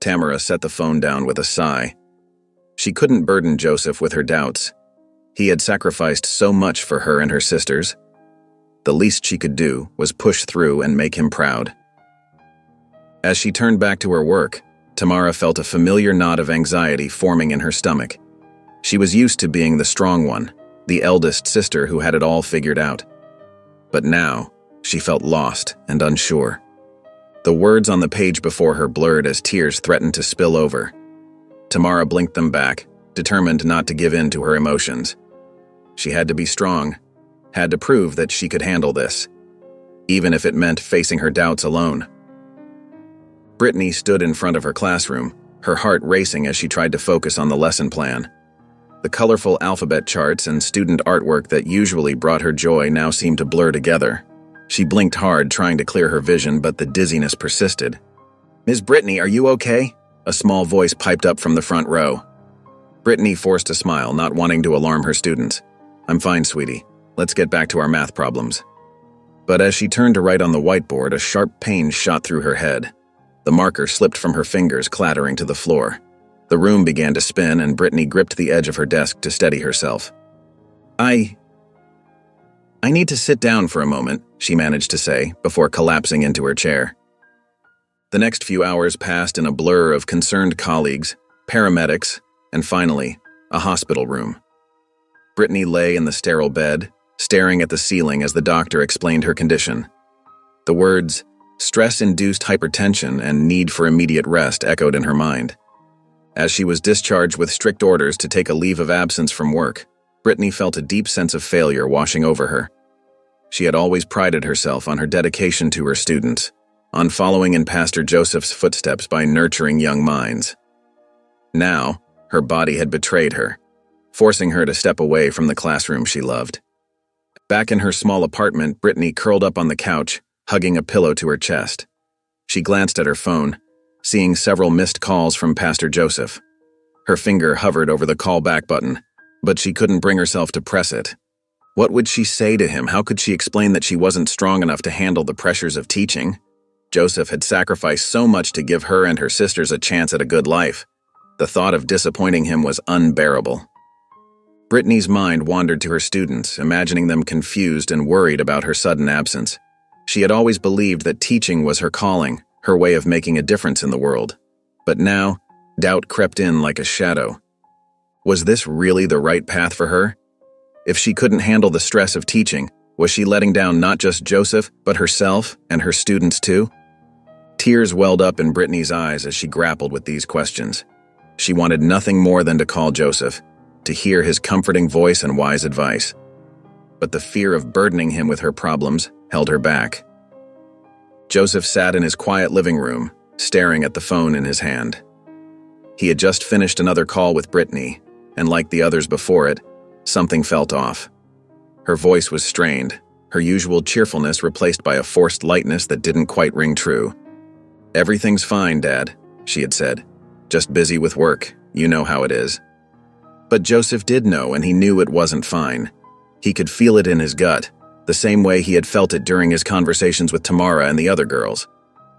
Tamara set the phone down with a sigh. She couldn't burden Joseph with her doubts. He had sacrificed so much for her and her sisters. The least she could do was push through and make him proud. As she turned back to her work, Tamara felt a familiar knot of anxiety forming in her stomach. She was used to being the strong one, the eldest sister who had it all figured out. But now, she felt lost and unsure. The words on the page before her blurred as tears threatened to spill over. Tamara blinked them back, determined not to give in to her emotions. She had to be strong, had to prove that she could handle this, even if it meant facing her doubts alone. Brittany stood in front of her classroom, her heart racing as she tried to focus on the lesson plan. The colorful alphabet charts and student artwork that usually brought her joy now seemed to blur together. She blinked hard, trying to clear her vision, but the dizziness persisted. "Ms. Brittany, are you okay?" A small voice piped up from the front row. Brittany forced a smile, not wanting to alarm her students. "I'm fine, sweetie. Let's get back to our math problems." But as she turned to write on the whiteboard, a sharp pain shot through her head. The marker slipped from her fingers, clattering to the floor. The room began to spin, and Brittany gripped the edge of her desk to steady herself. I need to sit down for a moment," she managed to say, before collapsing into her chair. The next few hours passed in a blur of concerned colleagues, paramedics, and finally, a hospital room. Brittany lay in the sterile bed, staring at the ceiling as the doctor explained her condition. The words, stress-induced hypertension and need for immediate rest, echoed in her mind. As she was discharged with strict orders to take a leave of absence from work, Brittany felt a deep sense of failure washing over her. She had always prided herself on her dedication to her students, on following in Pastor Joseph's footsteps by nurturing young minds. Now, her body had betrayed her, forcing her to step away from the classroom she loved. Back in her small apartment, Brittany curled up on the couch, hugging a pillow to her chest. She glanced at her phone, seeing several missed calls from Pastor Joseph. Her finger hovered over the callback button, but she couldn't bring herself to press it. What would she say to him? How could she explain that she wasn't strong enough to handle the pressures of teaching? Joseph had sacrificed so much to give her and her sisters a chance at a good life. The thought of disappointing him was unbearable. Brittany's mind wandered to her students, imagining them confused and worried about her sudden absence. She had always believed that teaching was her calling, her way of making a difference in the world. But now, doubt crept in like a shadow. Was this really the right path for her? If she couldn't handle the stress of teaching, was she letting down not just Joseph, but herself and her students too? Tears welled up in Brittany's eyes as she grappled with these questions. She wanted nothing more than to call Joseph, to hear his comforting voice and wise advice. But the fear of burdening him with her problems held her back. Joseph sat in his quiet living room, staring at the phone in his hand. He had just finished another call with Brittany, and like the others before it, something felt off. Her voice was strained, her usual cheerfulness replaced by a forced lightness that didn't quite ring true. "Everything's fine, Dad," she had said. "Just busy with work, you know how it is." But Joseph did know, and he knew it wasn't fine. He could feel it in his gut, the same way he had felt it during his conversations with Tamara and the other girls.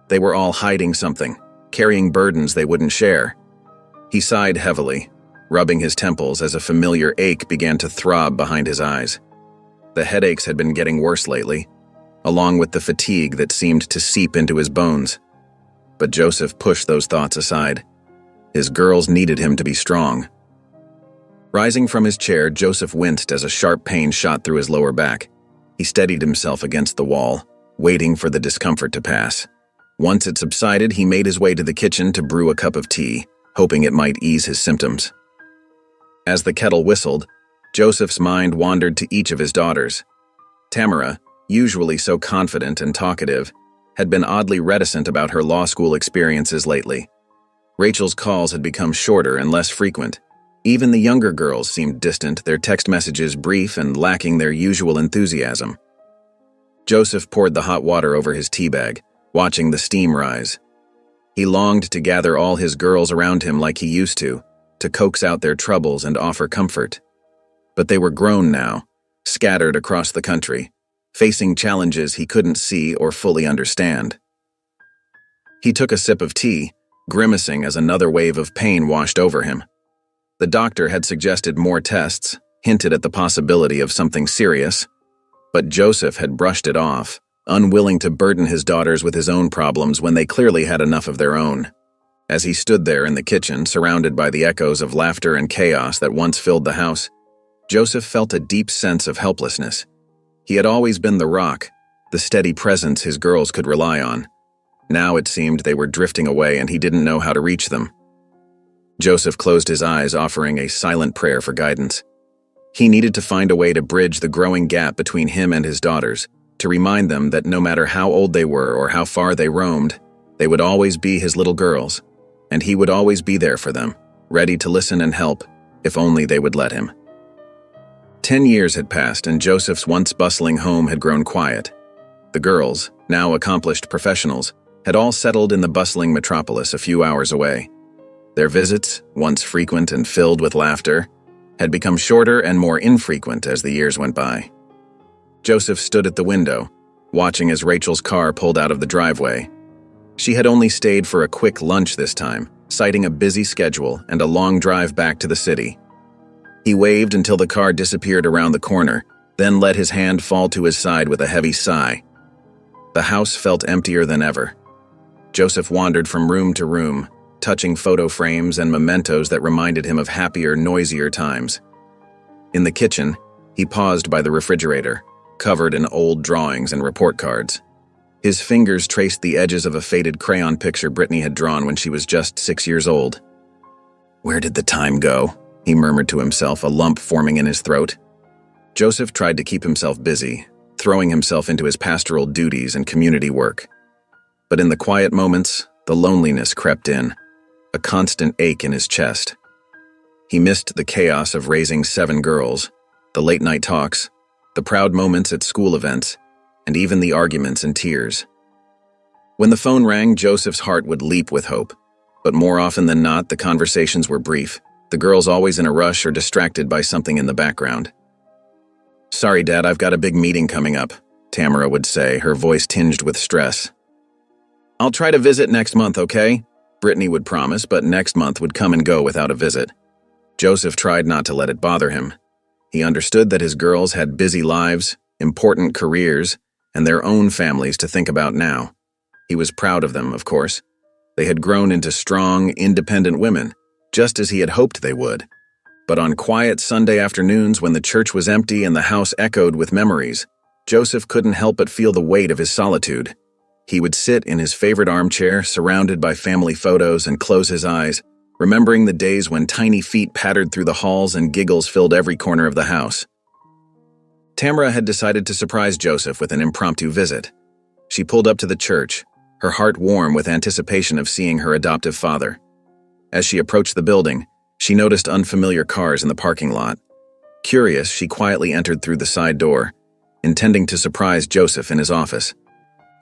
They were all hiding something, carrying burdens they wouldn't share. He sighed heavily, rubbing his temples as a familiar ache began to throb behind his eyes. The headaches had been getting worse lately, along with the fatigue that seemed to seep into his bones. But Joseph pushed those thoughts aside. His girls needed him to be strong. Rising from his chair, Joseph winced as a sharp pain shot through his lower back. He steadied himself against the wall, waiting for the discomfort to pass. Once it subsided, he made his way to the kitchen to brew a cup of tea, hoping it might ease his symptoms. As the kettle whistled, Joseph's mind wandered to each of his daughters. Tamara, usually so confident and talkative, had been oddly reticent about her law school experiences lately. Rachel's calls had become shorter and less frequent. Even the younger girls seemed distant, their text messages brief and lacking their usual enthusiasm. Joseph poured the hot water over his tea bag, watching the steam rise. He longed to gather all his girls around him like he used to coax out their troubles and offer comfort. But they were grown now, scattered across the country, facing challenges he couldn't see or fully understand. He took a sip of tea, grimacing as another wave of pain washed over him. The doctor had suggested more tests, hinted at the possibility of something serious, but Joseph had brushed it off, unwilling to burden his daughters with his own problems when they clearly had enough of their own. As he stood there in the kitchen, surrounded by the echoes of laughter and chaos that once filled the house, Joseph felt a deep sense of helplessness. He had always been the rock, the steady presence his girls could rely on. Now it seemed they were drifting away and he didn't know how to reach them. Joseph closed his eyes, offering a silent prayer for guidance. He needed to find a way to bridge the growing gap between him and his daughters, to remind them that no matter how old they were or how far they roamed, they would always be his little girls, and he would always be there for them, ready to listen and help, if only they would let him. 10 years had passed, and Joseph's once bustling home had grown quiet. The girls, now accomplished professionals, had all settled in the bustling metropolis a few hours away. Their visits, once frequent and filled with laughter, had become shorter and more infrequent as the years went by. Joseph stood at the window, watching as Rachel's car pulled out of the driveway. She had only stayed for a quick lunch this time, citing a busy schedule and a long drive back to the city. He waved until the car disappeared around the corner, then let his hand fall to his side with a heavy sigh. The house felt emptier than ever. Joseph wandered from room to room, touching photo frames and mementos that reminded him of happier, noisier times. In the kitchen, he paused by the refrigerator, covered in old drawings and report cards. His fingers traced the edges of a faded crayon picture Brittany had drawn when she was just 6 years old. "Where did the time go?" he murmured to himself, a lump forming in his throat. Joseph tried to keep himself busy, throwing himself into his pastoral duties and community work. But in the quiet moments, the loneliness crept in, a constant ache in his chest. He missed the chaos of raising 7 girls, the late-night talks, the proud moments at school events, and even the arguments and tears. When the phone rang, Joseph's heart would leap with hope, but more often than not, the conversations were brief, the girls always in a rush or distracted by something in the background. "Sorry, Dad, I've got a big meeting coming up," Tamara would say, her voice tinged with stress. "I'll try to visit next month, okay?" Brittany would promise, but next month would come and go without a visit. Joseph tried not to let it bother him. He understood that his girls had busy lives, important careers, and their own families to think about now. He was proud of them, of course. They had grown into strong, independent women, just as he had hoped they would. But on quiet Sunday afternoons when the church was empty and the house echoed with memories, Joseph couldn't help but feel the weight of his solitude. He would sit in his favorite armchair, surrounded by family photos, and close his eyes, remembering the days when tiny feet pattered through the halls and giggles filled every corner of the house. Tamara had decided to surprise Joseph with an impromptu visit. She pulled up to the church, her heart warm with anticipation of seeing her adoptive father. As she approached the building, she noticed unfamiliar cars in the parking lot. Curious, she quietly entered through the side door, intending to surprise Joseph in his office.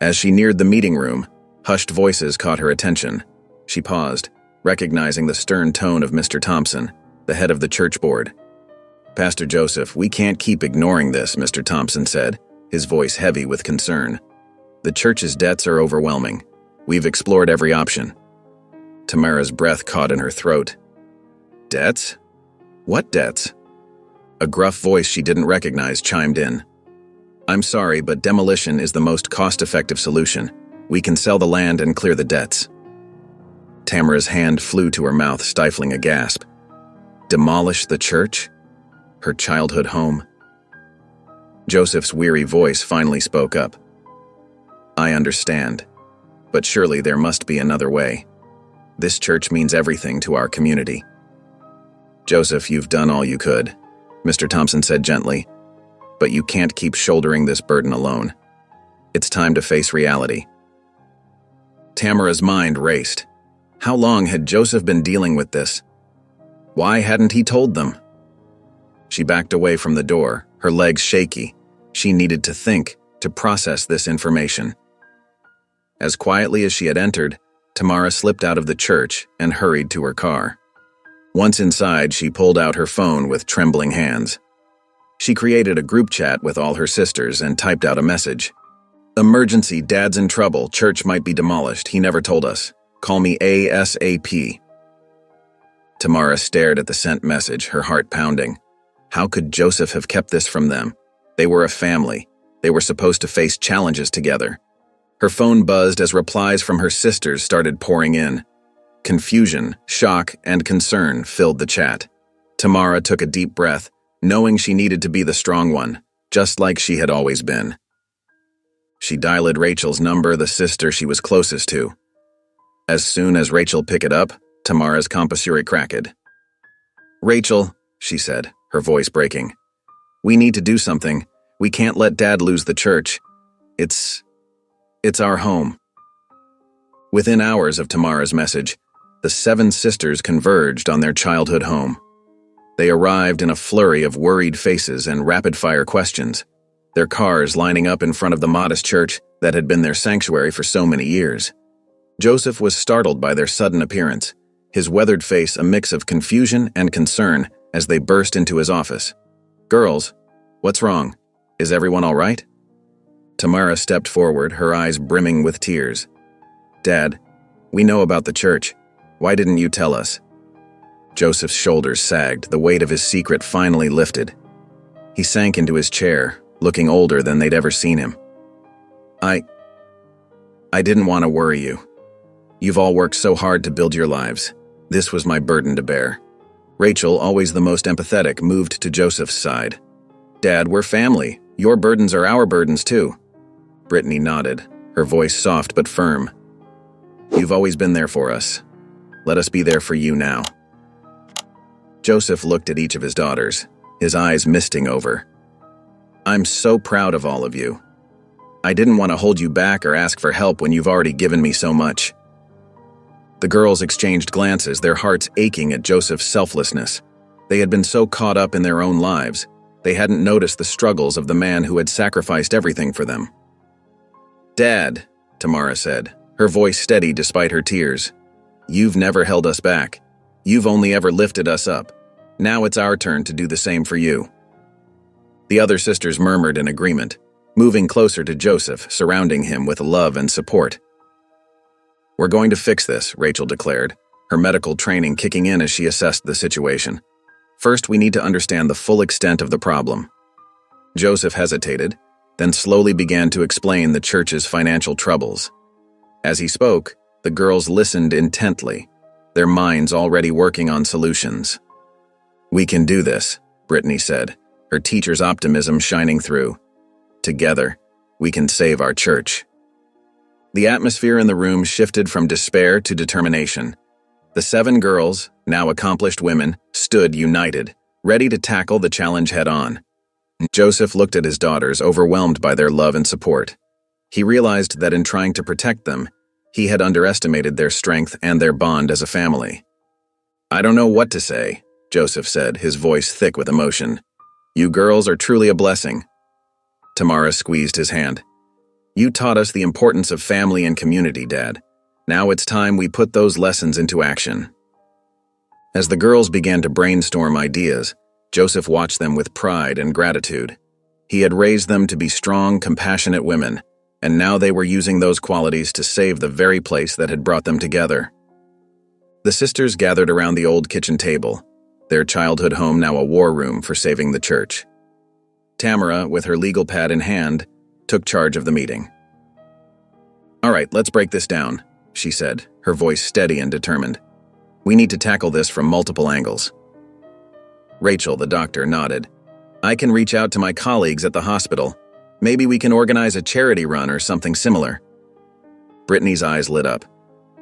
As she neared the meeting room, hushed voices caught her attention. She paused, recognizing the stern tone of Mr. Thompson, the head of the church board. "Pastor Joseph, we can't keep ignoring this," Mr. Thompson said, his voice heavy with concern. "The church's debts are overwhelming. We've explored every option." Tamara's breath caught in her throat. "Debts? What debts?" A gruff voice she didn't recognize chimed in. "I'm sorry, but demolition is the most cost-effective solution. We can sell the land and clear the debts." Tamara's hand flew to her mouth, stifling a gasp. Demolish the church? Her childhood home? Joseph's weary voice finally spoke up. "I understand, but surely there must be another way. This church means everything to our community." "Joseph, you've done all you could," Mr. Thompson said gently, "but you can't keep shouldering this burden alone. It's time to face reality." Tamara's mind raced. How long had Joseph been dealing with this? Why hadn't he told them? She backed away from the door, her legs shaky. She needed to think, to process this information. As quietly as she had entered, Tamara slipped out of the church and hurried to her car. Once inside, she pulled out her phone with trembling hands. She created a group chat with all her sisters and typed out a message. "Emergency, Dad's in trouble, church might be demolished, he never told us. Call me ASAP." Tamara stared at the sent message, her heart pounding. How could Joseph have kept this from them? They were a family. They were supposed to face challenges together. Her phone buzzed as replies from her sisters started pouring in. Confusion, shock, and concern filled the chat. Tamara took a deep breath, knowing she needed to be the strong one, just like she had always been. She dialed Rachel's number, the sister she was closest to. As soon as Rachel picked it up, Tamara's composure cracked. "Rachel," she said, her voice breaking. "We need to do something. We can't let Dad lose the church. It's our home." Within hours of Tamara's message, the 7 sisters converged on their childhood home. They arrived in a flurry of worried faces and rapid-fire questions, their cars lining up in front of the modest church that had been their sanctuary for so many years. Joseph was startled by their sudden appearance, his weathered face a mix of confusion and concern as they burst into his office. "Girls, what's wrong? Is everyone all right?" Tamara stepped forward, her eyes brimming with tears. "Dad, we know about the church. Why didn't you tell us?" Joseph's shoulders sagged, the weight of his secret finally lifted. He sank into his chair, looking older than they'd ever seen him. I didn't want to worry you. You've all worked so hard to build your lives. This was my burden to bear." Rachel, always the most empathetic, moved to Joseph's side. "Dad, we're family. Your burdens are our burdens too." Brittany nodded, her voice soft but firm. "You've always been there for us. Let us be there for you now." Joseph looked at each of his daughters, his eyes misting over. "I'm so proud of all of you. I didn't want to hold you back or ask for help when you've already given me so much." The girls exchanged glances, their hearts aching at Joseph's selflessness. They had been so caught up in their own lives, they hadn't noticed the struggles of the man who had sacrificed everything for them. "Dad," Tamara said, her voice steady despite her tears, "you've never held us back. You've only ever lifted us up. Now it's our turn to do the same for you." The other sisters murmured in agreement, moving closer to Joseph, surrounding him with love and support. "We're going to fix this," Rachel declared, her medical training kicking in as she assessed the situation. "First, we need to understand the full extent of the problem." Joseph hesitated, then slowly began to explain the church's financial troubles. As he spoke, the girls listened intently, their minds already working on solutions. "We can do this," Brittany said, her teacher's optimism shining through. "Together, we can save our church." The atmosphere in the room shifted from despair to determination. The 7 girls, now accomplished women, stood united, ready to tackle the challenge head-on. Joseph looked at his daughters, overwhelmed by their love and support. He realized that in trying to protect them, he had underestimated their strength and their bond as a family. "I don't know what to say," Joseph said, his voice thick with emotion. "You girls are truly a blessing." Tamara squeezed his hand. "You taught us the importance of family and community, Dad. Now it's time we put those lessons into action." As the girls began to brainstorm ideas, Joseph watched them with pride and gratitude. He had raised them to be strong, compassionate women, and now they were using those qualities to save the very place that had brought them together. The sisters gathered around the old kitchen table, their childhood home now a war room for saving the church. Tamara, with her legal pad in hand, took charge of the meeting. "All right, let's break this down," she said, her voice steady and determined. "We need to tackle this from multiple angles." Rachel, the doctor, nodded. "I can reach out to my colleagues at the hospital. Maybe we can organize a charity run or something similar." Brittany's eyes lit up.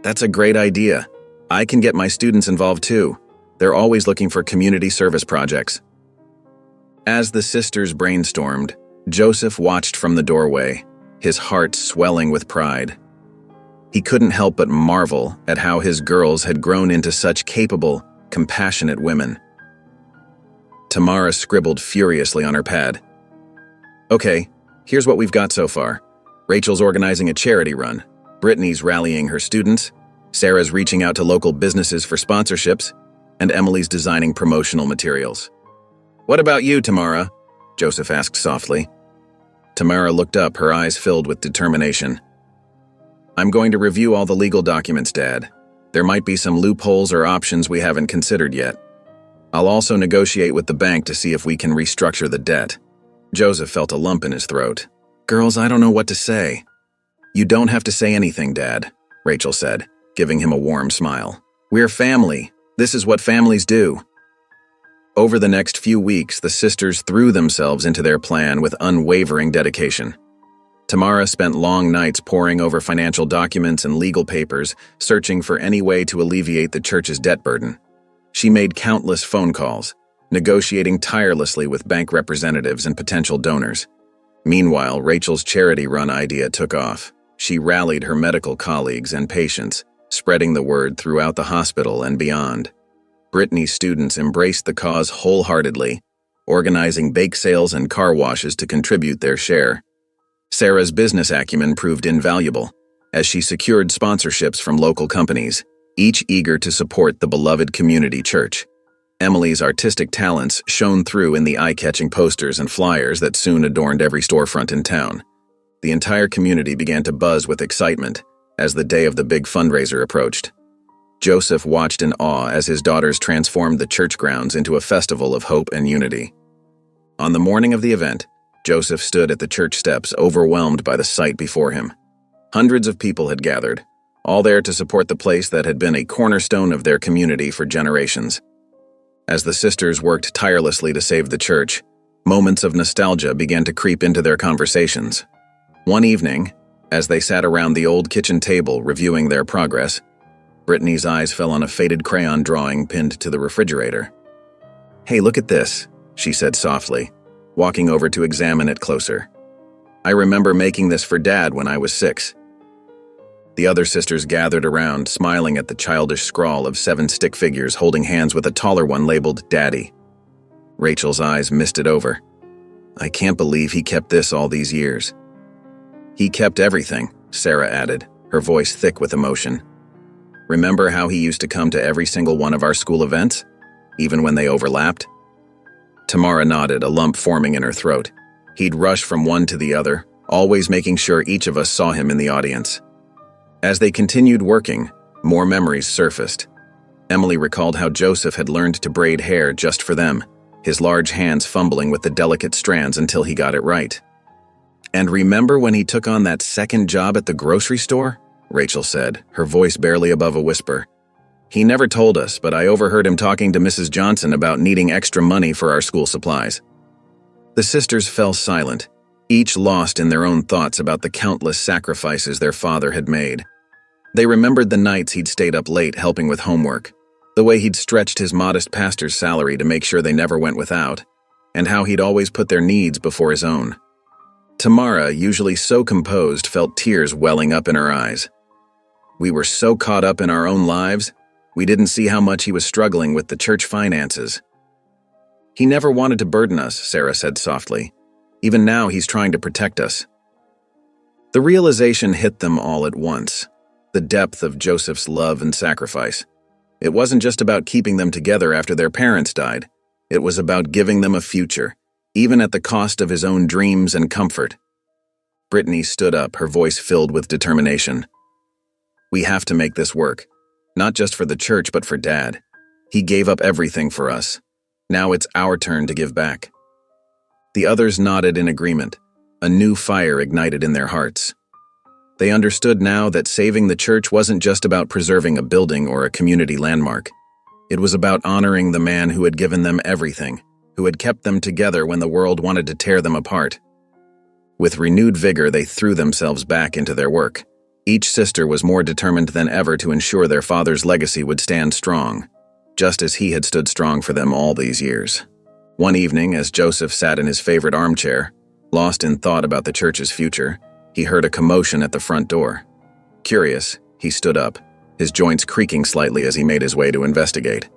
"That's a great idea. I can get my students involved too. They're always looking for community service projects." As the sisters brainstormed, Joseph watched from the doorway, his heart swelling with pride. He couldn't help but marvel at how his girls had grown into such capable, compassionate women. Tamara scribbled furiously on her pad. "Okay, here's what we've got so far. Rachel's organizing a charity run. Brittany's rallying her students. Sarah's reaching out to local businesses for sponsorships. And Emily's designing promotional materials." "What about you, Tamara?" Joseph asked softly. Tamara looked up, her eyes filled with determination. "I'm going to review all the legal documents, Dad. There might be some loopholes or options we haven't considered yet. I'll also negotiate with the bank to see if we can restructure the debt." Joseph felt a lump in his throat. "Girls, I don't know what to say." "You don't have to say anything, Dad," Rachel said, giving him a warm smile. "We're family. This is what families do." Over the next few weeks, the sisters threw themselves into their plan with unwavering dedication. Tamara spent long nights poring over financial documents and legal papers, searching for any way to alleviate the church's debt burden. She made countless phone calls, negotiating tirelessly with bank representatives and potential donors. Meanwhile, Rachel's charity run idea took off. She rallied her medical colleagues and patients, spreading the word throughout the hospital and beyond. Brittany's students embraced the cause wholeheartedly, organizing bake sales and car washes to contribute their share. Sarah's business acumen proved invaluable, as she secured sponsorships from local companies, each eager to support the beloved community church. Emily's artistic talents shone through in the eye-catching posters and flyers that soon adorned every storefront in town. The entire community began to buzz with excitement as the day of the big fundraiser approached. Joseph watched in awe as his daughters transformed the church grounds into a festival of hope and unity. On the morning of the event, Joseph stood at the church steps, overwhelmed by the sight before him. Hundreds of people had gathered, all there to support the place that had been a cornerstone of their community for generations. As the sisters worked tirelessly to save the church, moments of nostalgia began to creep into their conversations. One evening, as they sat around the old kitchen table reviewing their progress, Brittany's eyes fell on a faded crayon drawing pinned to the refrigerator. "Hey, look at this," she said softly, walking over to examine it closer. "I remember making this for Dad when I was 6. The other sisters gathered around, smiling at the childish scrawl of 7 stick figures holding hands with a taller one labeled Daddy. Rachel's eyes misted over. "I can't believe he kept this all these years." "He kept everything," Sarah added, her voice thick with emotion. "Remember how he used to come to every single one of our school events, even when they overlapped?" Tamara nodded, a lump forming in her throat. He'd rush from one to the other, always making sure each of us saw him in the audience. As they continued working, more memories surfaced. Emily recalled how Joseph had learned to braid hair just for them, his large hands fumbling with the delicate strands until he got it right. "And remember when he took on that second job at the grocery store?" Rachel said, her voice barely above a whisper. "He never told us, but I overheard him talking to Mrs. Johnson about needing extra money for our school supplies." The sisters fell silent, each lost in their own thoughts about the countless sacrifices their father had made. They remembered the nights he'd stayed up late helping with homework, the way he'd stretched his modest pastor's salary to make sure they never went without, and how he'd always put their needs before his own. Tamara, usually so composed, felt tears welling up in her eyes. "We were so caught up in our own lives, we didn't see how much he was struggling with the church finances." "He never wanted to burden us," Sarah said softly. "Even now he's trying to protect us." The realization hit them all at once, the depth of Joseph's love and sacrifice. It wasn't just about keeping them together after their parents died. It was about giving them a future, even at the cost of his own dreams and comfort. Brittany stood up, her voice filled with determination. We have to make this work, not just for the church but for Dad. He gave up everything for us. Now it's our turn to give back. The others nodded in agreement, a new fire ignited in their hearts. They understood now that saving the church wasn't just about preserving a building or a community landmark. It was about honoring the man who had given them everything, who had kept them together when the world wanted to tear them apart. With renewed vigor, they threw themselves back into their work. Each sister was more determined than ever to ensure their father's legacy would stand strong, just as he had stood strong for them all these years. One evening, as Joseph sat in his favorite armchair, lost in thought about the church's future, he heard a commotion at the front door. Curious, he stood up, his joints creaking slightly as he made his way to investigate.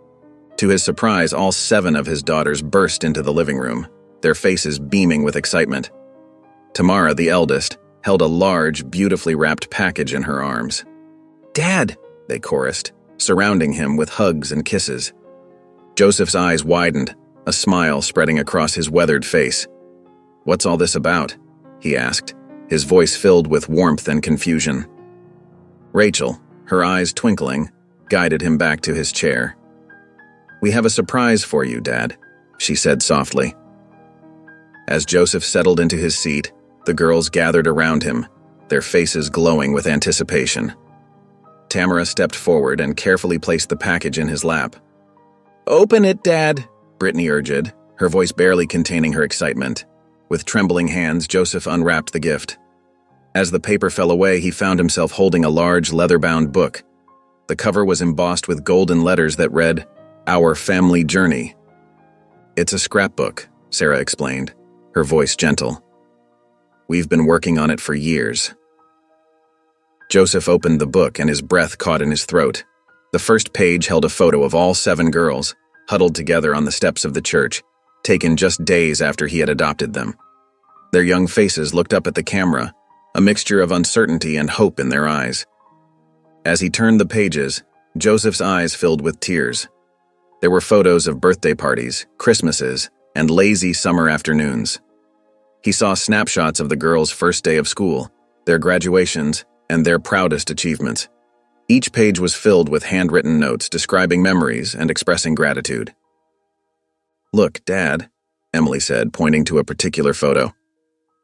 To his surprise, all 7 of his daughters burst into the living room, their faces beaming with excitement. Tamara, the eldest, held a large, beautifully wrapped package in her arms. "Dad!" they chorused, surrounding him with hugs and kisses. Joseph's eyes widened, a smile spreading across his weathered face. "What's all this about?" he asked, his voice filled with warmth and confusion. Rachel, her eyes twinkling, guided him back to his chair. "We have a surprise for you, Dad," she said softly. As Joseph settled into his seat, the girls gathered around him, their faces glowing with anticipation. Tamara stepped forward and carefully placed the package in his lap. "Open it, Dad," Brittany urged, her voice barely containing her excitement. With trembling hands, Joseph unwrapped the gift. As the paper fell away, he found himself holding a large leather-bound book. The cover was embossed with golden letters that read, "Our Family Journey." "It's a scrapbook," Sarah explained, her voice gentle. "We've been working on it for years." Joseph opened the book and his breath caught in his throat. The first page held a photo of all 7 girls, huddled together on the steps of the church, taken just days after he had adopted them. Their young faces looked up at the camera, a mixture of uncertainty and hope in their eyes. As he turned the pages, Joseph's eyes filled with tears. There were photos of birthday parties, Christmases, and lazy summer afternoons. He saw snapshots of the girls' first day of school, their graduations, and their proudest achievements. Each page was filled with handwritten notes describing memories and expressing gratitude. "Look, Dad," Emily said, pointing to a particular photo.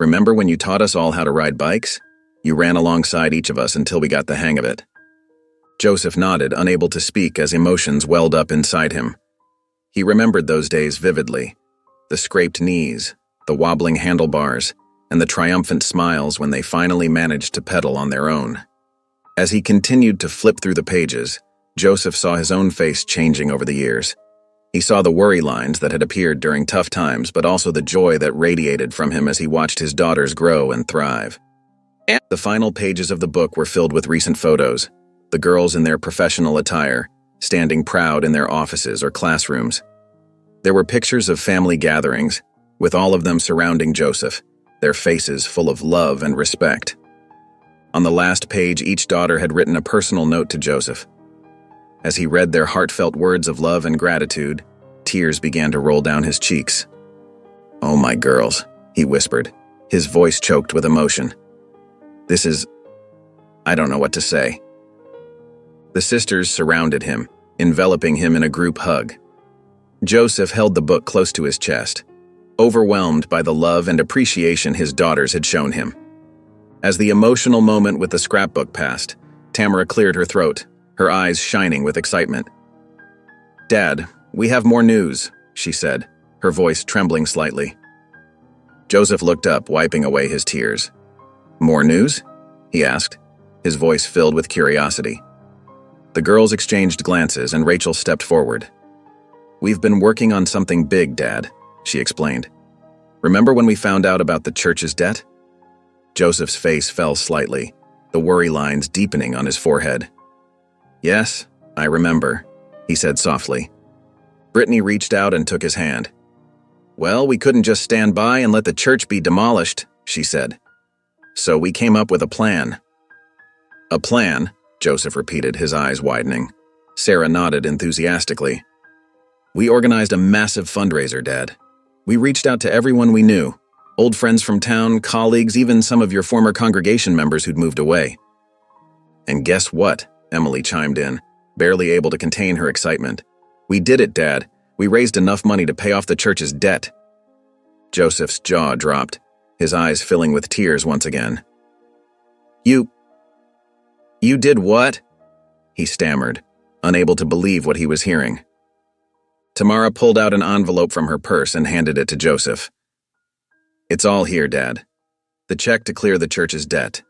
"Remember when you taught us all how to ride bikes? You ran alongside each of us until we got the hang of it." Joseph nodded, unable to speak as emotions welled up inside him. He remembered those days vividly, the scraped knees, the wobbling handlebars, and the triumphant smiles when they finally managed to pedal on their own. As he continued to flip through the pages, Joseph saw his own face changing over the years. He saw the worry lines that had appeared during tough times, but also the joy that radiated from him as he watched his daughters grow and thrive. The final pages of the book were filled with recent photos, the girls in their professional attire, standing proud in their offices or classrooms. There were pictures of family gatherings, with all of them surrounding Joseph, their faces full of love and respect. On the last page, each daughter had written a personal note to Joseph. As he read their heartfelt words of love and gratitude, tears began to roll down his cheeks. "Oh, my girls," he whispered, his voice choked with emotion. I don't know what to say." The sisters surrounded him, enveloping him in a group hug. Joseph held the book close to his chest, overwhelmed by the love and appreciation his daughters had shown him. As the emotional moment with the scrapbook passed, Tamara cleared her throat, her eyes shining with excitement. "Dad, we have more news," she said, her voice trembling slightly. Joseph looked up, wiping away his tears. "More news?" he asked, his voice filled with curiosity. The girls exchanged glances and Rachel stepped forward. "We've been working on something big, Dad," she explained. "Remember when we found out about the church's debt?" Joseph's face fell slightly, the worry lines deepening on his forehead. "Yes, I remember," he said softly. Brittany reached out and took his hand. "Well, we couldn't just stand by and let the church be demolished," she said. "So we came up with a plan." "A plan?" Joseph repeated, his eyes widening. Sarah nodded enthusiastically. "We organized a massive fundraiser, Dad. We reached out to everyone we knew, old friends from town, colleagues, even some of your former congregation members who'd moved away. And guess what? Emily chimed in, barely able to contain her excitement. We did it, Dad. We raised enough money to pay off the church's debt. Joseph's jaw dropped, his eyes filling with tears once again. You did what? He stammered, unable to believe what he was hearing. Tamara pulled out an envelope from her purse and handed it to Joseph. It's all here, Dad. The check to clear the church's debt.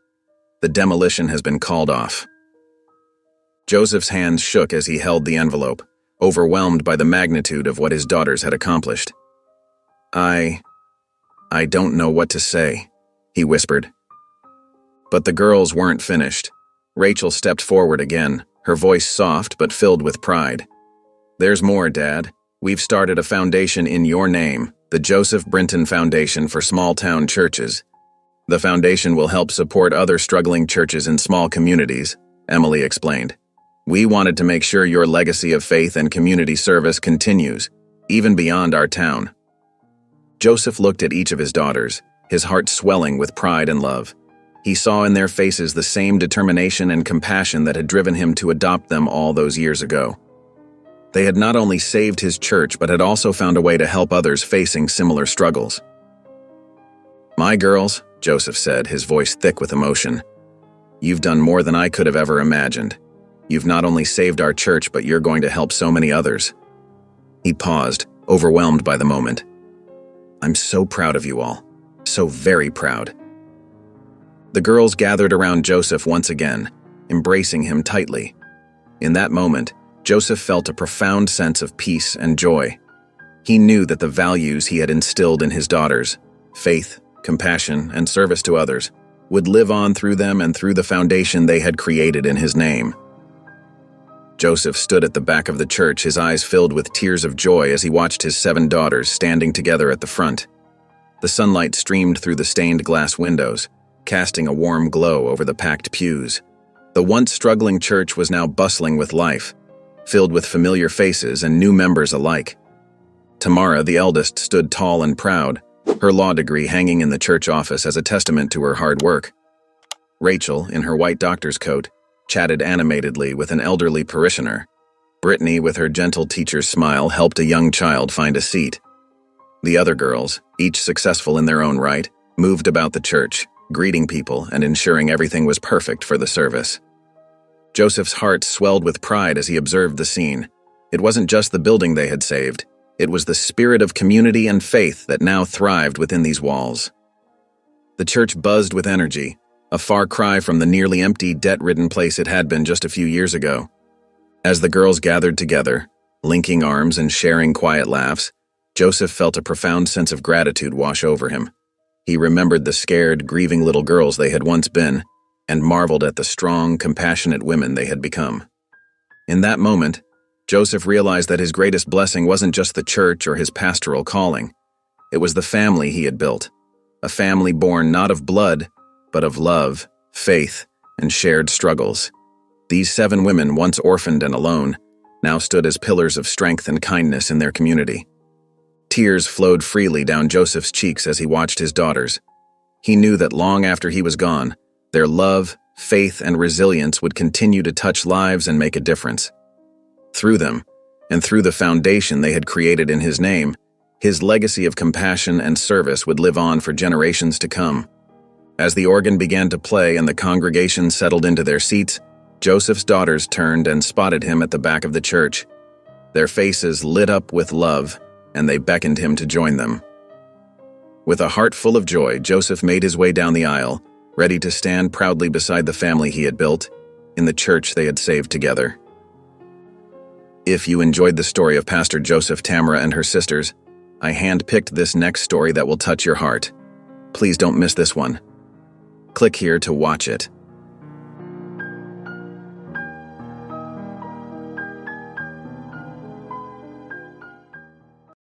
The demolition has been called off. Joseph's hands shook as he held the envelope, overwhelmed by the magnitude of what his daughters had accomplished. I don't know what to say, he whispered. But the girls weren't finished. Rachel stepped forward again, her voice soft but filled with pride. There's more, Dad. We've started a foundation in your name, the Joseph Brinton Foundation for Small-Town Churches. The foundation will help support other struggling churches in small communities, Emily explained. We wanted to make sure your legacy of faith and community service continues, even beyond our town. Joseph looked at each of his daughters, his heart swelling with pride and love. He saw in their faces the same determination and compassion that had driven him to adopt them all those years ago. They had not only saved his church, but had also found a way to help others facing similar struggles. My girls, Joseph said, his voice thick with emotion, you've done more than I could have ever imagined. You've not only saved our church, but you're going to help so many others. He paused, overwhelmed by the moment. I'm so proud of you all. So very proud. The girls gathered around Joseph once again, embracing him tightly. In that moment, Joseph felt a profound sense of peace and joy. He knew that the values he had instilled in his daughters, faith, compassion, and service to others, would live on through them and through the foundation they had created in his name. Joseph stood at the back of the church, his eyes filled with tears of joy as he watched his 7 daughters standing together at the front. The sunlight streamed through the stained glass windows, casting a warm glow over the packed pews. The once struggling church was now bustling with life, filled with familiar faces and new members alike. Tamara, the eldest, stood tall and proud, her law degree hanging in the church office as a testament to her hard work. Rachel, in her white doctor's coat, chatted animatedly with an elderly parishioner. Brittany, with her gentle teacher's smile, helped a young child find a seat. The other girls, each successful in their own right, moved about the church, greeting people and ensuring everything was perfect for the service. Joseph's heart swelled with pride as he observed the scene. It wasn't just the building they had saved. It was the spirit of community and faith that now thrived within these walls. The church buzzed with energy, a far cry from the nearly empty, debt-ridden place it had been just a few years ago. As the girls gathered together, linking arms and sharing quiet laughs, Joseph felt a profound sense of gratitude wash over him. He remembered the scared, grieving little girls they had once been, and marveled at the strong, compassionate women they had become. In that moment, Joseph realized that his greatest blessing wasn't just the church or his pastoral calling. It was the family he had built, a family born not of blood, but of love, faith, and shared struggles. These 7 women, once orphaned and alone, now stood as pillars of strength and kindness in their community. Tears flowed freely down Joseph's cheeks as he watched his daughters. He knew that long after he was gone, their love, faith, and resilience would continue to touch lives and make a difference. Through them, and through the foundation they had created in his name, his legacy of compassion and service would live on for generations to come. As the organ began to play and the congregation settled into their seats, Joseph's daughters turned and spotted him at the back of the church. Their faces lit up with love, and they beckoned him to join them. With a heart full of joy, Joseph made his way down the aisle, ready to stand proudly beside the family he had built, in the church they had saved together. If you enjoyed the story of Pastor Joseph, Tamara, and her sisters, I handpicked this next story that will touch your heart. Please don't miss this one. Click here to watch it.